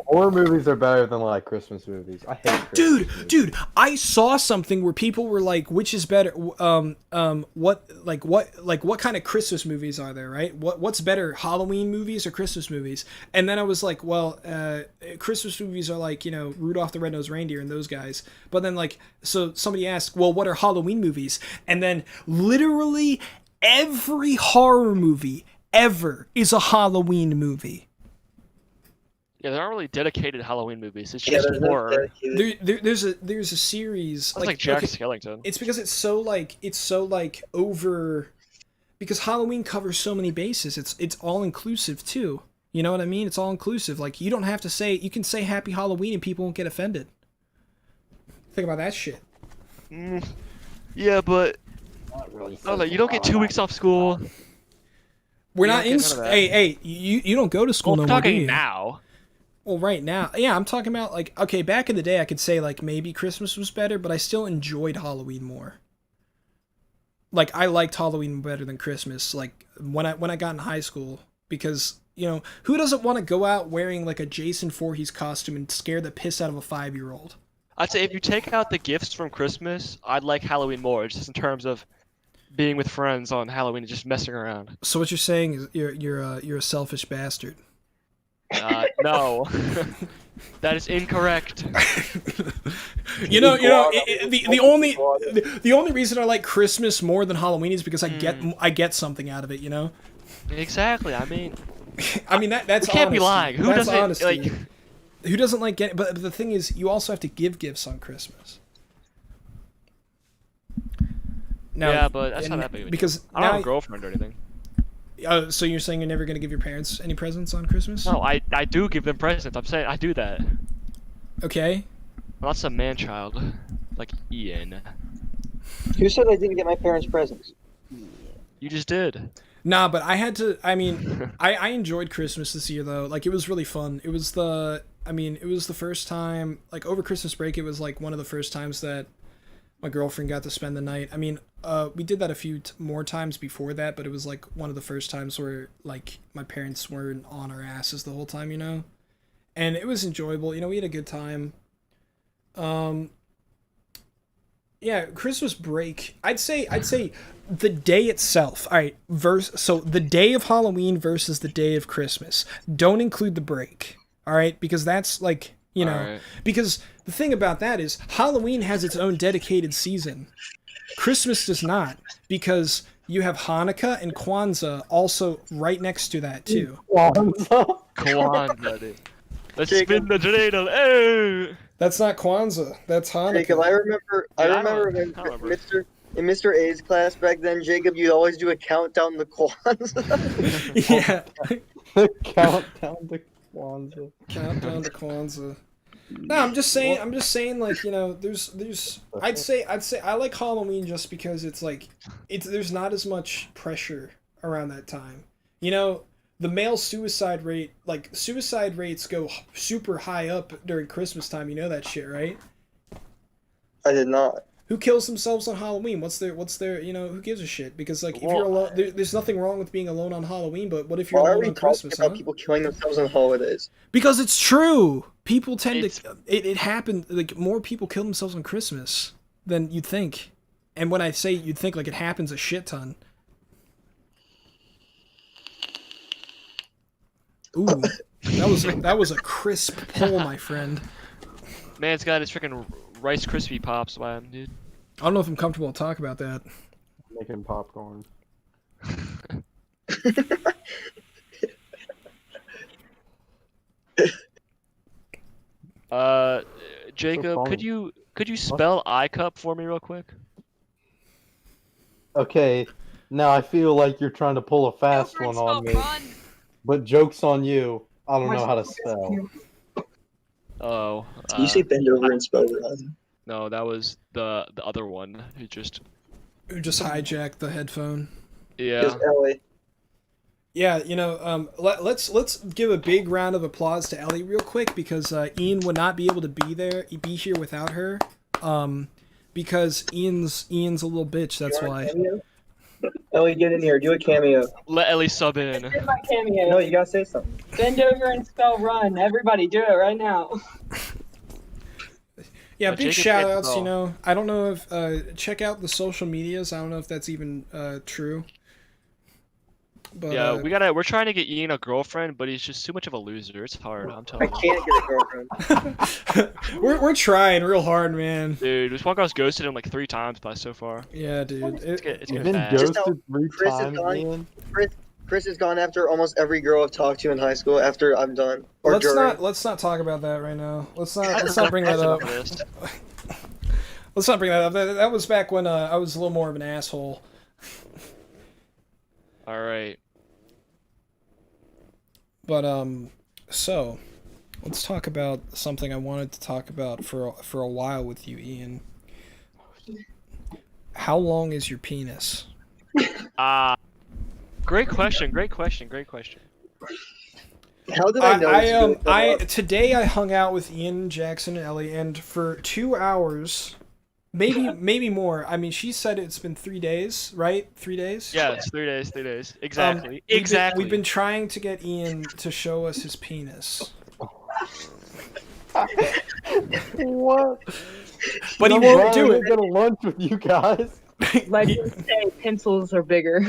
Horror movies are better than like Christmas movies. I hate Christmas movies. Dude, I saw something where people were like, which is better, what kind of Christmas movies are there, right? What's better, Halloween movies or Christmas movies? And then I was like, well, Christmas movies are like, you know, Rudolph the Red-Nosed Reindeer and those guys. But then like, so somebody asked, well, what are Halloween movies? And then literally every horror movie ever is a Halloween movie. Yeah, they're not really dedicated Halloween movies. It's just horror. There's a series. That's like Jack Skellington. It's because it's so like over, because Halloween covers so many bases. It's all inclusive too. You know what I mean? It's all inclusive. Like, you don't have to say, you can say Happy Halloween and people won't get offended. Think about that shit. Yeah, but you don't get 2 weeks off school. We're not in. Hey, you don't go to school no more, do you? Now. Well, right now, yeah, I'm talking about, like, okay, back in the day, I could say, like, maybe Christmas was better, but I still enjoyed Halloween more. Like, I liked Halloween better than Christmas, like, when I got in high school, because, you know, who doesn't want to go out wearing, like, a Jason Voorhees costume and scare the piss out of a 5-year-old? I'd say if you take out the gifts from Christmas, I'd like Halloween more, just in terms of being with friends on Halloween and just messing around. So what you're saying is you're a selfish bastard. No, that is incorrect. you know, the only reason I like Christmas more than Halloween is because I get something out of it. You know. Exactly. I mean, that's we can't be honesty. lying. Who That's doesn't honesty. like? Who doesn't like getting? But the thing is, you also have to give gifts on Christmas. Now, yeah, but that's not that big of a deal. Because I don't have a girlfriend or anything. So you're saying you're never going to give your parents any presents on Christmas? No, I do give them presents. I'm saying I do that. Okay. I'm not some man-child like Ian. Who said I didn't get my parents presents? You just did. Nah, but I had to. I mean, I enjoyed Christmas this year though. Like, it was really fun. It was the first time, like, over Christmas break. It was like one of the first times that my girlfriend got to spend the night. I mean, we did that a few more times before that, but it was like one of the first times where, like, my parents weren't on our asses the whole time, you know? And it was enjoyable. You know, we had a good time. Yeah, Christmas break. I'd say the day itself. All right, so the day of Halloween versus the day of Christmas. Don't include the break. All right, because that's like, you know, right. Because the thing about that is Halloween has its own dedicated season. Christmas does not, because you have Hanukkah and Kwanzaa also right next to that too. Kwanzaa. Kwanzaa, dude. Let's Jacob. spin the dreidel. Hey! That's not Kwanzaa. That's Hanukkah. Jacob, I remember when I don't remember. in Mr. A's class back then, Jacob, you'd always do a countdown to Kwanzaa. Yeah. Countdown to Kwanzaa. Countdown to Kwanzaa. No, I'm just saying, like, you know, I'd say I like Halloween just because it's like, there's not as much pressure around that time. You know, the male suicide rates go super high up during Christmas time. You know that shit, right? I did not. Who kills themselves on Halloween? What's their, you know, who gives a shit? Because, like, if you're alone, there's nothing wrong with being alone on Halloween, but what if you're Why are alone we on talking Christmas, about huh? people killing themselves on holidays? Because it's true. People tend to, it happened, like, more people kill themselves on Christmas than you'd think. And when I say you'd think, like, it happens a shit ton. Ooh, that was a crisp pull, my friend. Man's got his freaking Rice Krispie Pops, man, dude. I don't know if I'm comfortable to talk about that. Making popcorn. Jacob, could you spell iCup for me real quick? Okay, now I feel like you're trying to pull a fast one on me. But joke's on you. I don't know how to spell. Oh. You say bend over and spell it. No, that was the other one who just hijacked the headphone. Yeah. Just Ellie. Yeah, you know, let's give a big round of applause to Ellie real quick because Ian would not be able to be here without her, because Ian's a little bitch. That's why. Ellie, get in here. Do a cameo. Let Ellie sub in. Here's my cameo. No, you gotta say something. Bend over and spell run. Everybody, do it right now. Yeah, big Jacob shout can't outs. spell. You know, I don't know if check out the social medias. I don't know if that's even true. But, Yeah, we're trying to get Ian a girlfriend, but he's just too much of a loser. It's hard, I'm I telling you. can't get a girlfriend. we're trying real hard, man. Dude, this one girl's ghosted him like 3 times by so far. Yeah, dude. It's You've getting been bad. Just how ghosted 3 Chris is times, gone. Ian? Chris has gone after almost every girl I've talked to in high school after I'm done. Or during. Let's not talk about that right now. Let's not bring that up. List. Let's not bring that up. That was back when I was a little more of an asshole. All right. But so let's talk about something I wanted to talk about for a while with you, Ian. How long is your penis? Great question. How did I know? Today I hung out with Ian, Jackson, and Ellie, and for 2 hours, maybe more. I mean, she said it's been 3 days, right? 3 days? Yeah, it's 3 days. 3 days. Exactly. We've been trying to get Ian to show us his penis. What? But he won't do it. I'm gonna lunch with you guys. Legends say pencils are bigger.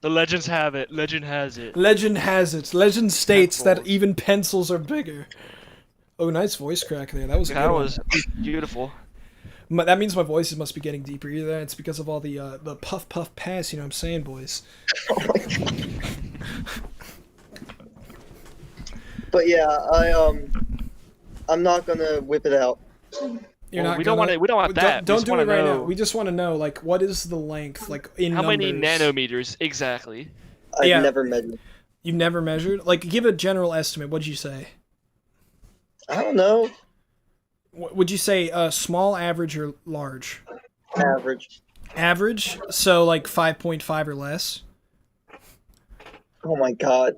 The legends have it. Legend has it. Legend has it. Legend states that even pencils are bigger. Oh, nice voice crack there. That was a good That one. was beautiful. That means my voice must be getting deeper. Either it's because of all the puff pass. You know what I'm saying, boys? But yeah, I'm not gonna whip it out. You're Well, not we don't want that. Don't We just do it wanna right now. know We just want to know, like, what is the length, like, in how numbers? many nanometers exactly. I've never measured. You've never measured? Like, give a general estimate. What'd you say? I don't know. Would you say small, average, or large? Average. Average? So, like, 5.5 or less? Oh my god.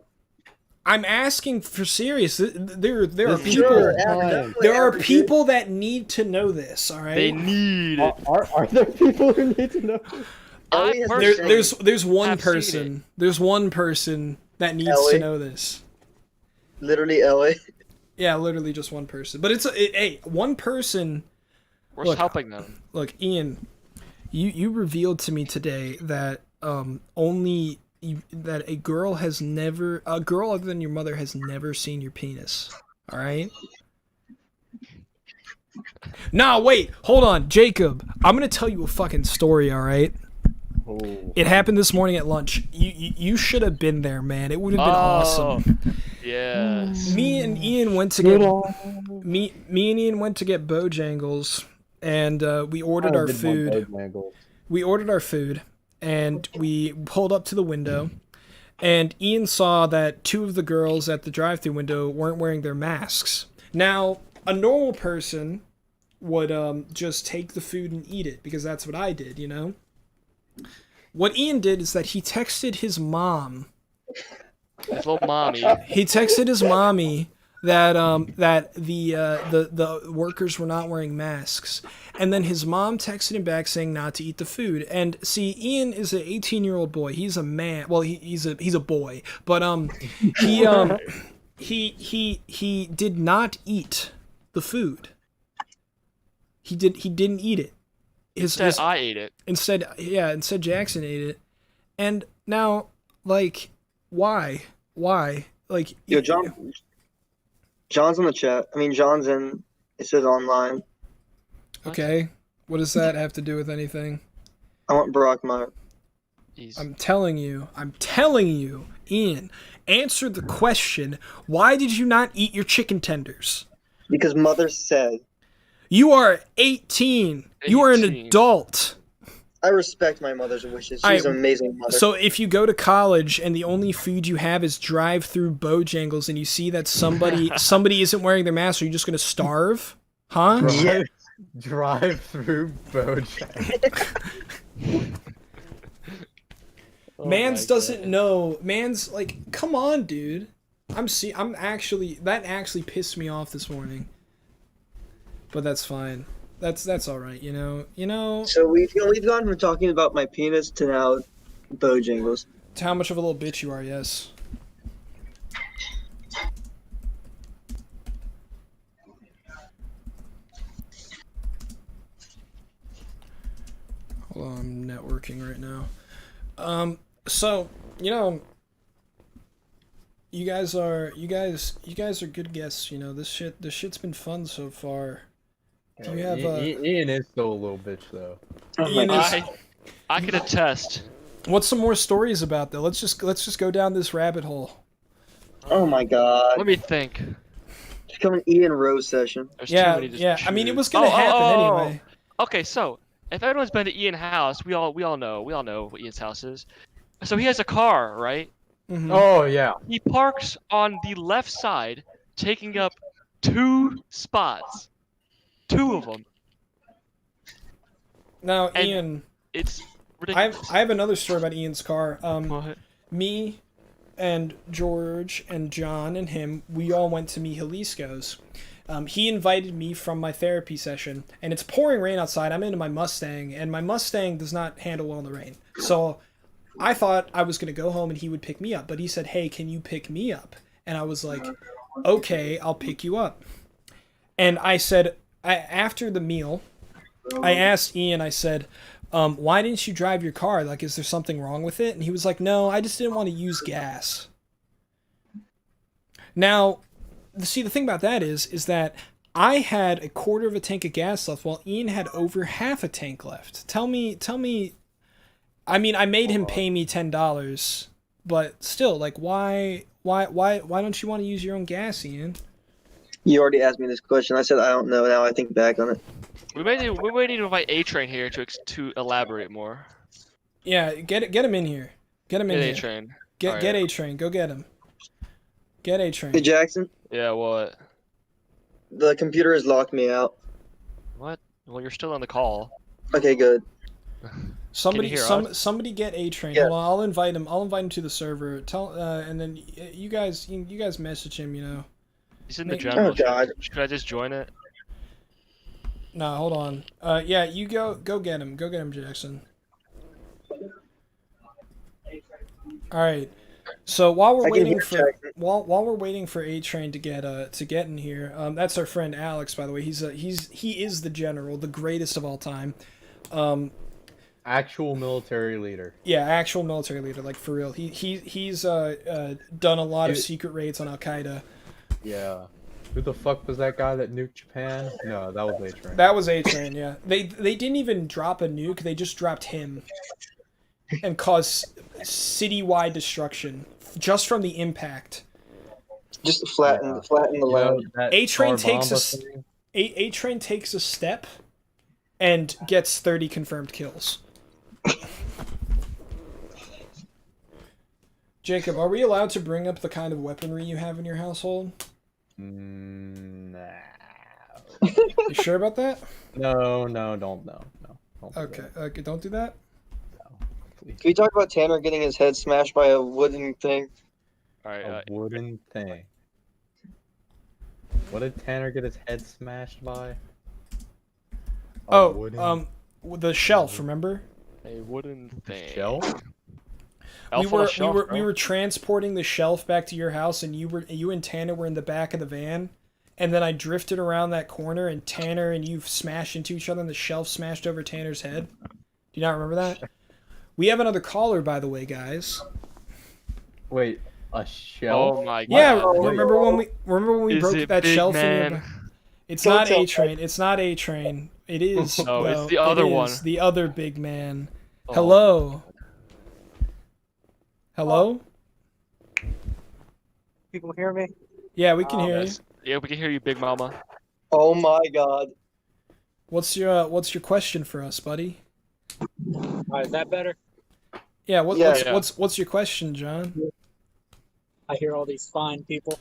I'm asking for serious. There are people. Sure, There are people that need to know this. All right. They need it. Are there people who need to know? I personally There's one have seen person. There's one person that needs Ellie. to know this. Literally, Ellie. Yeah, literally just one person. But hey, one person. We're Look, helping them. Look, Ian, you revealed to me today that that a girl other than your mother has never seen your penis. All right? Nah, wait. Hold on, Jacob. I'm going to tell you a fucking story, all right? Oh. It happened this morning at lunch. You should have been there, man. It would have been awesome. Yes. Me and Ian went to get me and Ian went to get Bojangles, and we ordered our food. We ordered our food, and we pulled up to the window, and Ian saw that 2 of the girls at the drive-thru window weren't wearing their masks. Now, a normal person would just take the food and eat it, because that's what I did, you know? What Ian did is that he texted his mom. His little mommy. He texted his mommy that the workers were not wearing masks, and then his mom texted him back saying not to eat the food. And see, Ian is an 18-year-old boy. He's a man. Well, he's a boy, but he did not eat the food. He didn't eat it. Instead, I ate it. Instead Jackson ate it. And now, like, why? Like, Yo, John's in the chat. I mean, John's in. It says online. Okay. What does that have to do with anything? I want Barack Meyer. I'm telling you, Ian, answer the question. Why did you not eat your chicken tenders? Because mother said. You are 18. You are an adult. I respect my mother's wishes. She's an amazing mother. So if you go to college and the only food you have is drive-through Bojangles, and you see that somebody isn't wearing their mask, are you just gonna starve? Huh? Yeah. Drive-through Bojangles. Mans doesn't know. Mans like, come on, dude. That actually pissed me off this morning. But that's fine. That's all right, you know. So we've gone from talking about my penis to now Bojangles. To how much of a little bitch you are, yes. Hold on, I'm networking right now. So you guys are good guests. You know, this shit's been fun so far. Do you have Ian is still a little bitch though. I can attest. What's some more stories about though? Let's just go down this rabbit hole. Oh my god. Let me think. It's become an Ian Rose session. Yeah. I mean, it was gonna happen anyway. Okay, so if everyone's been to Ian's house, we all know what Ian's house is. So he has a car, right? Mm-hmm. Oh yeah. He parks on the left side, taking up 2 spots. 2 of them. Now, And Ian, it's ridiculous. I have another story about Ian's car. What? Me and George and John and him, we all went to meet Jalisco's. He invited me from my therapy session, and it's pouring rain outside. I'm into my Mustang, and my Mustang does not handle well in the rain. So I thought I was going to go home and he would pick me up, but he said, hey, can you pick me up? And I was like, okay, I'll pick you up. And I said, after the meal, I asked Ian, I said, why didn't you drive your car? Like, is there something wrong with it? And he was like, no, I just didn't want to use gas. Now, see, the thing about that is that I had a quarter of a tank of gas left while Ian had over half a tank left. Tell me, I mean, I made him pay me $10, but still, like, why don't you want to use your own gas, Ian? You already asked me this question. I said I don't know. Now I think back on it. We may need to invite A-Train here to elaborate more. Yeah, get him in here. Get him in here. A-Train. Get A-Train. Go get him. Get A-Train. Hey Jackson. Yeah, what? The computer has locked me out. What? Well, you're still on the call. Okay, good. Somebody Can you hear us? somebody get A-Train. Yeah. Hold on, I'll invite him to the server. And then you guys message him, you know. He's in the general. Oh god. Should I just join it? No, hold on. Yeah, you go get him. Go get him, Jackson. All right. So while we're waiting for A-Train to get in here, that's our friend Alex, by the way. He is the general, the greatest of all time. Actual military leader. Yeah, actual military leader, like for real. He's done a lot of secret raids on Al Qaeda. Yeah. Who the fuck was that guy that nuked Japan? No, that was A-Train. That was A-Train, yeah. They didn't even drop a nuke, they just dropped him. And caused citywide destruction. Just from the impact. Just flatten the land. A-Train takes a step and gets 30 confirmed kills. Jacob, are we allowed to bring up the kind of weaponry you have in your household? Nah. You sure about that? No, don't do Okay, that. don't do that. Please. Can we talk about Tanner getting his head smashed by a wooden thing? All right. A wooden thing. What did Tanner get his head smashed by? The shelf. Remember? A wooden thing. Shelf? We were transporting the shelf back to your house, and you and Tanner were in the back of the van, and then I drifted around that corner, and Tanner and you smashed into each other, and the shelf smashed over Tanner's head. Do you not remember that? We have another caller, by the way, guys. Wait, a shelf? Oh my god. Yeah, remember when we Is broke it that big, shelf man? in your It's not A-Train. It's not A-Train. It is. No, though. it's the other It one. is the other big man. Oh. Hello. Hello? People hear me? Yeah, we can hear you. Yes. Yeah, we can hear you, Big Mama. Oh my god. What's your question for us, buddy? Is that better? Yeah, Yeah. what's your question, John? I hear all these fine people.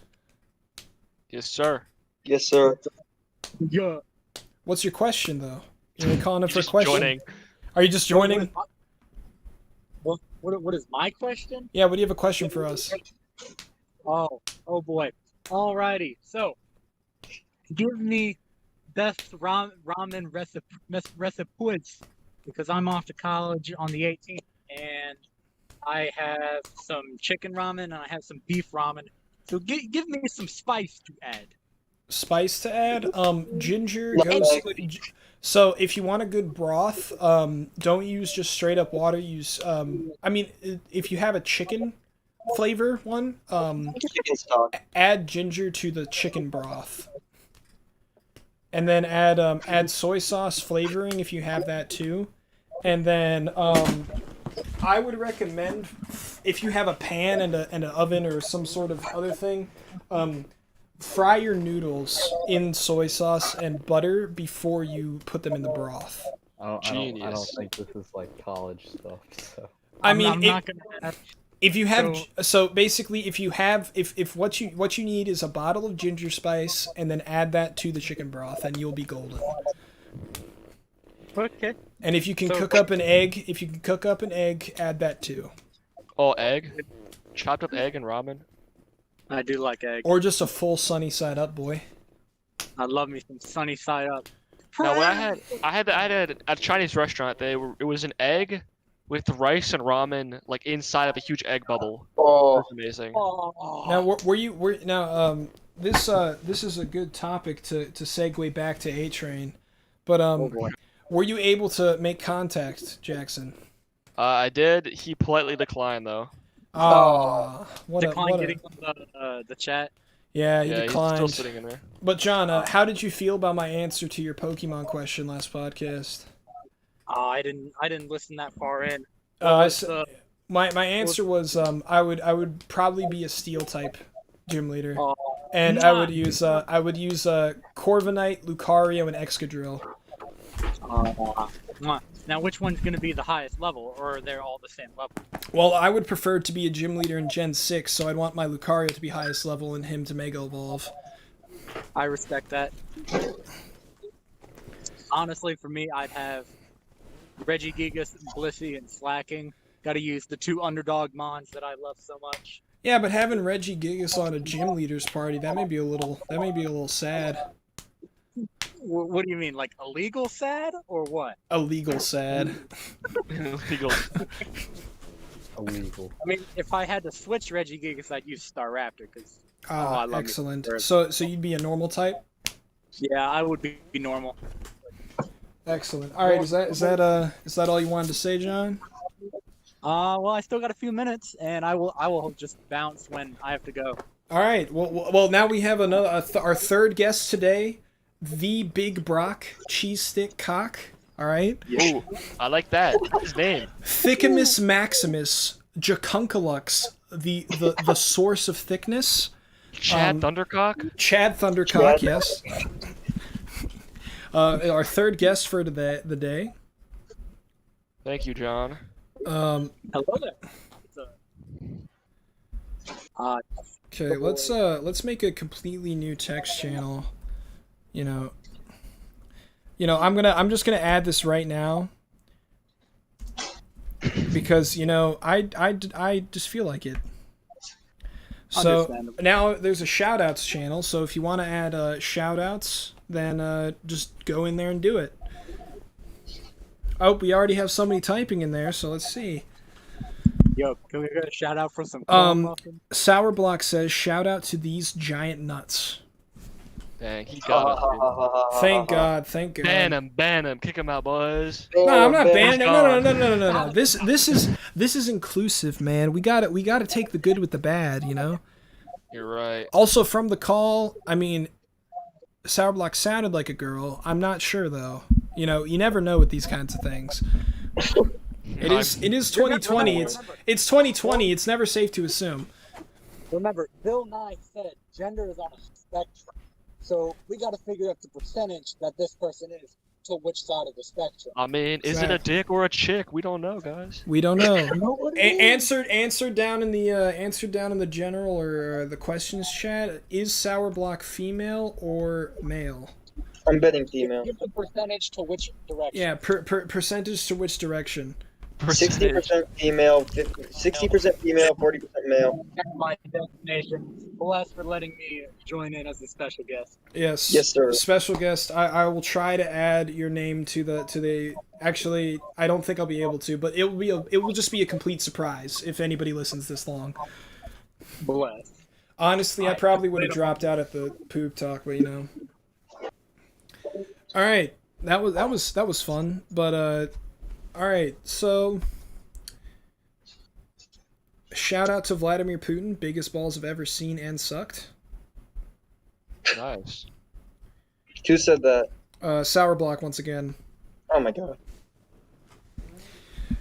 Yes, sir. Yes, sir. Yeah. What's your question though? You're calling it for a Just question. joining. Are you just joining? What is my question? Yeah, what do you have a question for us? Oh boy. Alrighty. So, give me best ramen recipes because I'm off to college on the 18th and I have some chicken ramen and I have some beef ramen. So give me some spice to add. Spice to add? Ginger goes. So if you want a good broth, don't use just straight up water. Use if you have a chicken flavor one, Chicken stock. add ginger to the chicken broth. And then add soy sauce flavoring if you have that too. And then I would recommend if you have a pan and an oven or some sort of other thing, fry your noodles in soy sauce and butter before you put them in the broth. I don't think this is like college stuff. So. I mean, I'm not gonna. If you have so basically if you have if what you need is a bottle of ginger spice and then add that to the chicken broth and you'll be golden. Okay. And if you can cook up an egg, add that too. Oh, egg? Chopped up egg and ramen? I do like egg. Or just a full sunny side up, boy. I love me some sunny side up. Now, when I had at a Chinese restaurant, it was an egg with rice and ramen like inside of a huge egg bubble. Oh, That's amazing. Now, this is a good topic to segue back to A-Train, but were you able to make contact, Jackson? I did. He politely declined though. Oh, Getting on the chat. Yeah, he declined. He's still sitting in there. But John, how did you feel about my answer to your Pokemon question last podcast? I didn't listen that far in. My answer was I would probably be a Steel type gym leader, and I would use Corviknight, Lucario, and Excadrill. Now, which one's going to be the highest level, or are they all the same level? Well, I would prefer to be a gym leader in Gen 6, so I'd want my Lucario to be highest level and him to Mega Evolve. I respect that. Honestly, for me, I'd have Regigigas, Blissey, and Slacking. Got to use the two underdog mons that I love so much. Yeah, but having Regigigas on a gym leaders party, that may be a little sad. What do you mean, like illegal sad or what? Illegal sad. Illegal. Illegal. I mean, if I had to switch Regigigas, I'd use Staraptor because I love excellent. So you'd be a normal type? Yeah, I would be normal. Excellent. All right, is that all you wanted to say, John? Well, I still got a few minutes, and I will just bounce when I have to go. All right. Well, now we have our third guest today, the Big Brock Cheese Stick Cock. All right. Ooh, I like that. His name. Thickimus Maximus Jacunculux, the source of thickness. Chad Thundercock? Chad Thundercock, yes. Our third guest for the day. Thank you, John. Hello there. Okay, let's make a completely new text channel. I'm just gonna add this right now because I just feel like it. So now there's a shoutouts channel. So if you want to add shoutouts, then just go in there and do it. Oh, we already have somebody typing in there, so let's see. Yo, can we get a shout out for some Sourblock says, shout out to these giant nuts. Dang, he got us. Thank God. Ban him, kick him out, boys. No, I'm not banning him. No. This is inclusive, man. We gotta take the good with the bad, You're right. Also, from the call, I mean, Sourblock sounded like a girl. I'm not sure though. You never know with these kinds of things. It is 2020. It's 2020. It's never safe to assume. Remember, Bill Nye said gender is on a spectrum. So we got to figure out the percentage that this person is to which side of the spectrum. I mean, is it a dick or a chick? We don't know, guys. We don't know. Answer down in the general or the questions chat. Is Sourblock female or male? I'm betting female. Give the percentage to which direction. Yeah, percentage to which direction? 60% female, 60% female, 40% male. That's my destination. Bless for letting me join in as a special guest. Yes, sir. Special guest. I will try to add your name to the. Actually, I don't think I'll be able to, but it will just be a complete surprise if anybody listens this long. Bless. Honestly, I probably would have dropped out at the poop talk, but All right, that was fun, but all right, so shout out to Vladimir Putin, biggest balls I've ever seen and sucked. Nice. Who said that? Sourblock once again. Oh my God.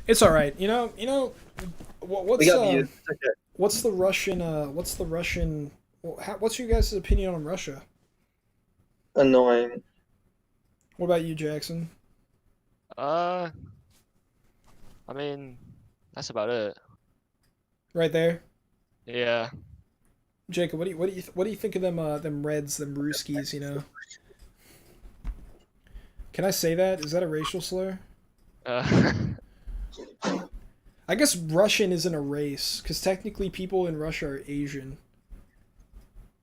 It's all right. What's we got views. It's okay. What's the Russian? What's your guys' opinion on Russia? Annoying. What about you, Jackson? I mean, that's about it. Right there. Yeah. Jacob, what do you think of them Reds, them Ruskies? Can I say that? Is that a racial slur? I guess Russian isn't a race, because technically people in Russia are Asian.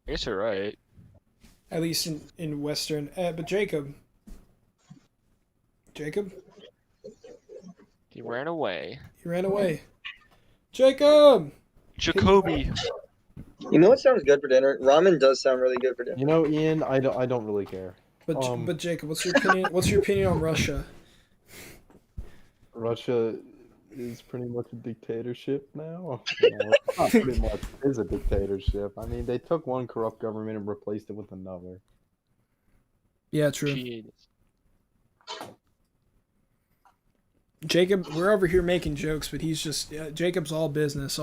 I guess you're right. At least in Western. But Jacob. He ran away. Jacob! Jacoby. You know what sounds good for dinner? Ramen does sound really good for dinner. Ian, I don't really care. But Jacob, what's your opinion? What's your opinion on Russia? Russia is pretty much a dictatorship now. Not pretty much. It is a dictatorship. I mean, they took one corrupt government and replaced it with another. Yeah, true. Jeez. Jacob, we're over here making jokes, but he's just Jacob's all business.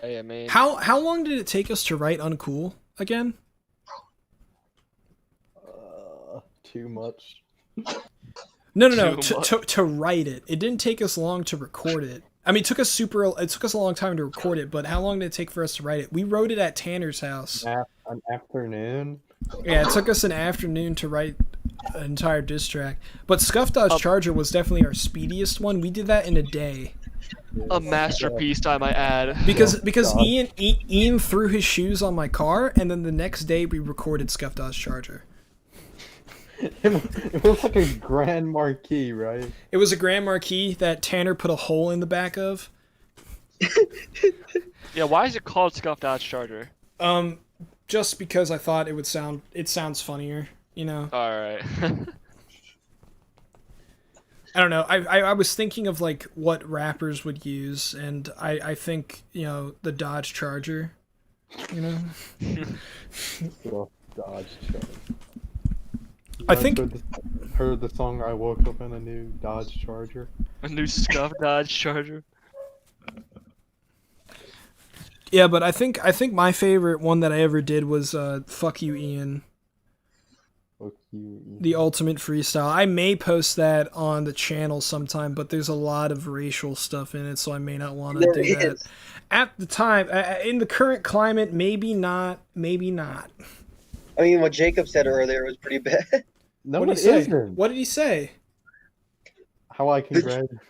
Hey, I mean, how long did it take us to write Uncool again? Too much. No. To write it. It didn't take us long to record it. I mean, it took us a long time to record it, but how long did it take for us to write it? We wrote it at Tanner's house. An afternoon. Yeah, it took us an afternoon to write an entire diss track. But Scuff Dodge Charger was definitely our speediest one. We did that in a day. A masterpiece, I might add. Because Ian threw his shoes on my car, and then the next day we recorded Scuff Dodge Charger. It was like a Grand Marquis, right? It was a Grand Marquis that Tanner put a hole in the back of. Yeah, why is it called Scuff Dodge Charger? Just because I thought it sounds funnier, All right. I don't know. I was thinking of like what rappers would use, and I think the Dodge Charger. Well, Dodge Charger. I think heard the song "I Woke Up in a New Dodge Charger." A new Scuff Dodge Charger. Yeah, but I think my favorite one that I ever did was "Fuck You, Ian." Fuck you, Ian. The ultimate freestyle. I may post that on the channel sometime, but there's a lot of racial stuff in it, so I may not want to There do that. is. At the time, in the current climate, maybe not. Maybe not. I mean, what Jacob said earlier was pretty bad. No, What did it he say? isn't. What did he say? How I congratulated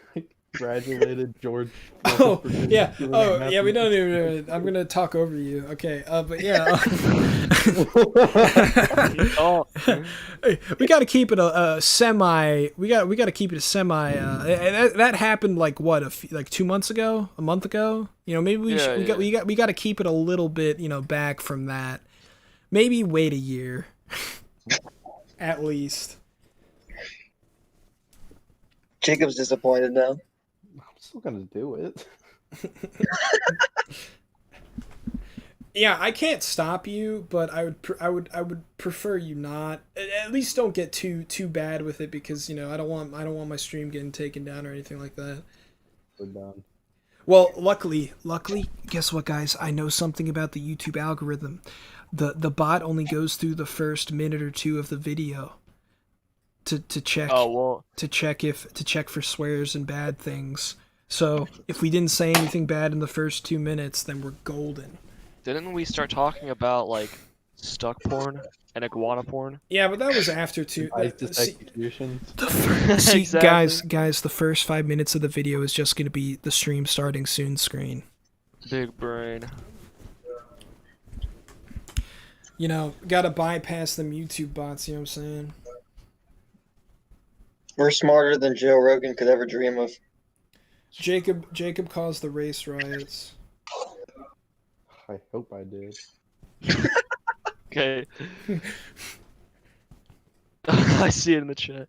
George. Oh, for doing yeah. doing Oh, that yeah, we don't masterpiece. even... I'm gonna talk over you. Okay, but yeah. Oh, We gotta keep it a semi... We gotta keep it a semi... that happened, like, what, like 2 months ago? A month ago? You know, maybe we gotta keep it a little bit, you know, back from that. Maybe wait a year. At least. Jacob's disappointed now. I'm still gonna do it. Yeah, I can't stop you, but I would prefer you not. At least don't get too bad with it, because you know I don't want my stream getting taken down or anything like that. We're done. Well, luckily, guess what, guys? I know something about the YouTube algorithm. The bot only goes through the first minute or two of the video to check to check for swears and bad things. So if we didn't say anything bad in the first 2 minutes, then we're golden. didn't we start talking about like stuck porn and iguana porn? Yeah, but that was after two. ISIS executions. See, Exactly. guys, the first 5 minutes of the video is just going to be the stream starting soon screen. Big brain. You know, gotta bypass them YouTube bots, you know what I'm saying? We're smarter than Joe Rogan could ever dream of. Jacob caused the race riots. I hope I did. Okay. I see it in the chat.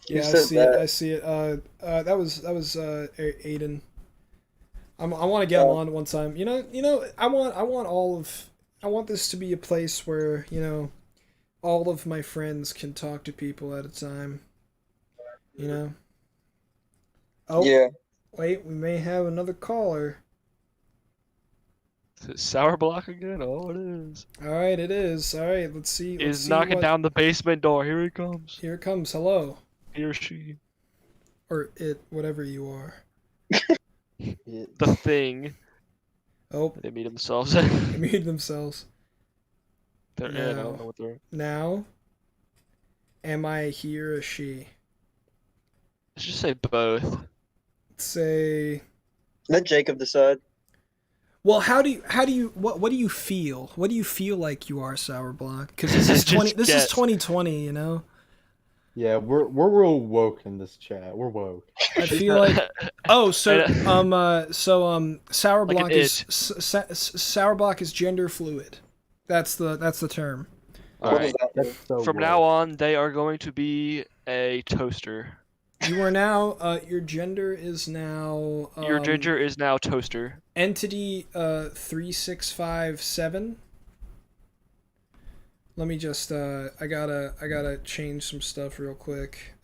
Yeah, Who I said see that? it. I see it. That was Aiden. I want to get him on one time. You know, I want this to be a place where, you know, all of my friends can talk to people at a time. You know? Oh, Yeah. wait, we may have another caller. Is it Sour Block again? Oh, it is. Alright, it is. Alright, let's see. He's knocking down the basement door. Here he comes. Here it comes. Hello. He or she. Or it, whatever you are. The thing. Oh, They meet themselves. they muted themselves. They're in. I don't know what they're. Now, am I he or she? Let's just say both. Say, Let Jacob decide. well, what do you feel? What do you feel like you are, Sour Block? Because this is Just this is guess. 2020, you know. Yeah, we're real woke in this chat. We're woke. I feel like Sour Like Block an is Sour Block is gender fluid. That's the term. All What right. does that mean? That's so From woke. now on, they are going to be a toaster. You are now your gender is now Your ginger is now toaster. entity 3657. Let me just I gotta change some stuff real quick.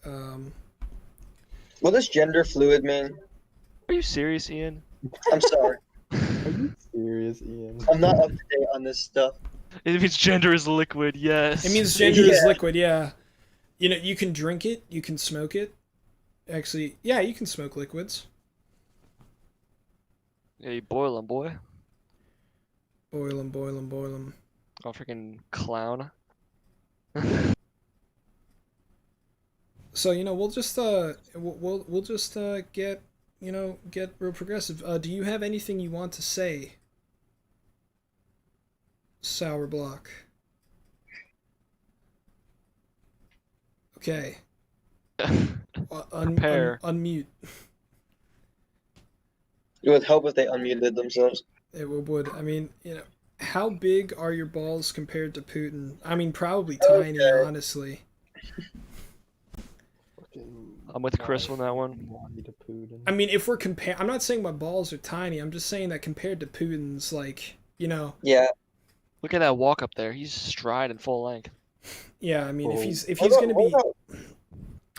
What does gender fluid mean? Are you serious, Ian? I'm sorry. Are you serious, Ian? I'm not up to date on this stuff. It means gender is liquid. Yes. It means gender is Yeah. liquid, yeah. You know, you can drink it, you can smoke it. Actually, yeah, you can smoke liquids. Yeah, you boil them, boy. Boil them, boil them, boil them. Oh, freaking clown. So, you know, we'll just we'll just get, you know, get real progressive. Do you have anything you want to say, Sour Block? Okay. Prepare. Unmute. It would help if they unmuted themselves. It would. I mean, you know, how big are your balls compared to Putin? I mean, probably tiny, honestly. I'm with Chris on that one. I mean, if we're I'm not saying my balls are tiny. I'm just saying that compared to Putin's, like, you know. Yeah. Look at that walk up there. He's stride and full length. Yeah, I mean, if he's What gonna be about-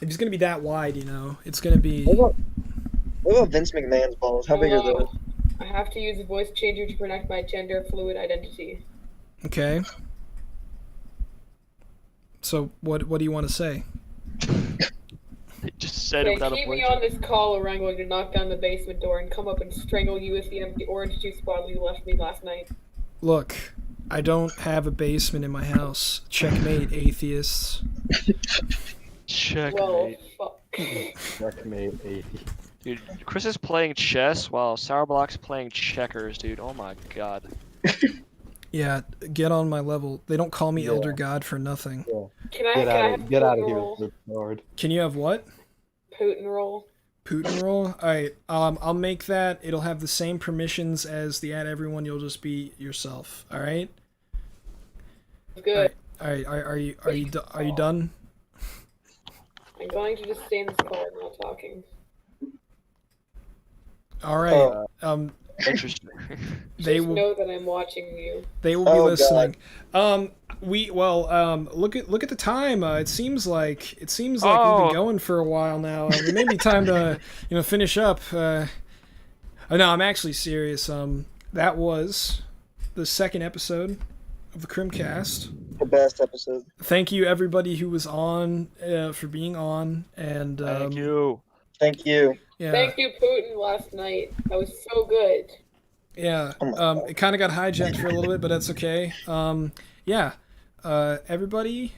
if he's gonna be that wide, you know, it's gonna be. What about Vince McMahon's balls? How big are those? I have to use a voice changer to protect my gender fluid identity. Okay. So what do you want to say? They just said it Okay, without a keep voice. me on this call or I'm going to knock down the basement door and come up and strangle you with the empty orange juice bottle you left me last night. Look, I don't have a basement in my house. Checkmate, atheists. Checkmate. Well, fuck. Checkmate 80. Dude, Chris is playing chess while Sourbloc's playing checkers, dude. Oh my god. Yeah, get on my level. They don't call me Yeah. Elder God for nothing. Yeah. Can I Get have out Putin of here roll? with the sword. Can you have what? Putin roll. Putin roll? Alright, I'll make that. It'll have the same permissions as the add everyone. You'll just be yourself. Alright? Good. Alright, are you done? I'm going to just stay in this call and not talking. Alright. Interesting. They Just will know that I'm watching you. They will be listening. Look at the time. It seems like we've been going for a while now. It may be time to finish up. No, I'm actually serious. That was the second episode of the Chrimcast. The best episode. Thank you everybody who was on for being on, and Thank you. Thank you. Yeah. Thank you, Putin, last night. That was so good. Yeah, it kind of got hijacked for a little bit, but that's okay. Yeah, everybody,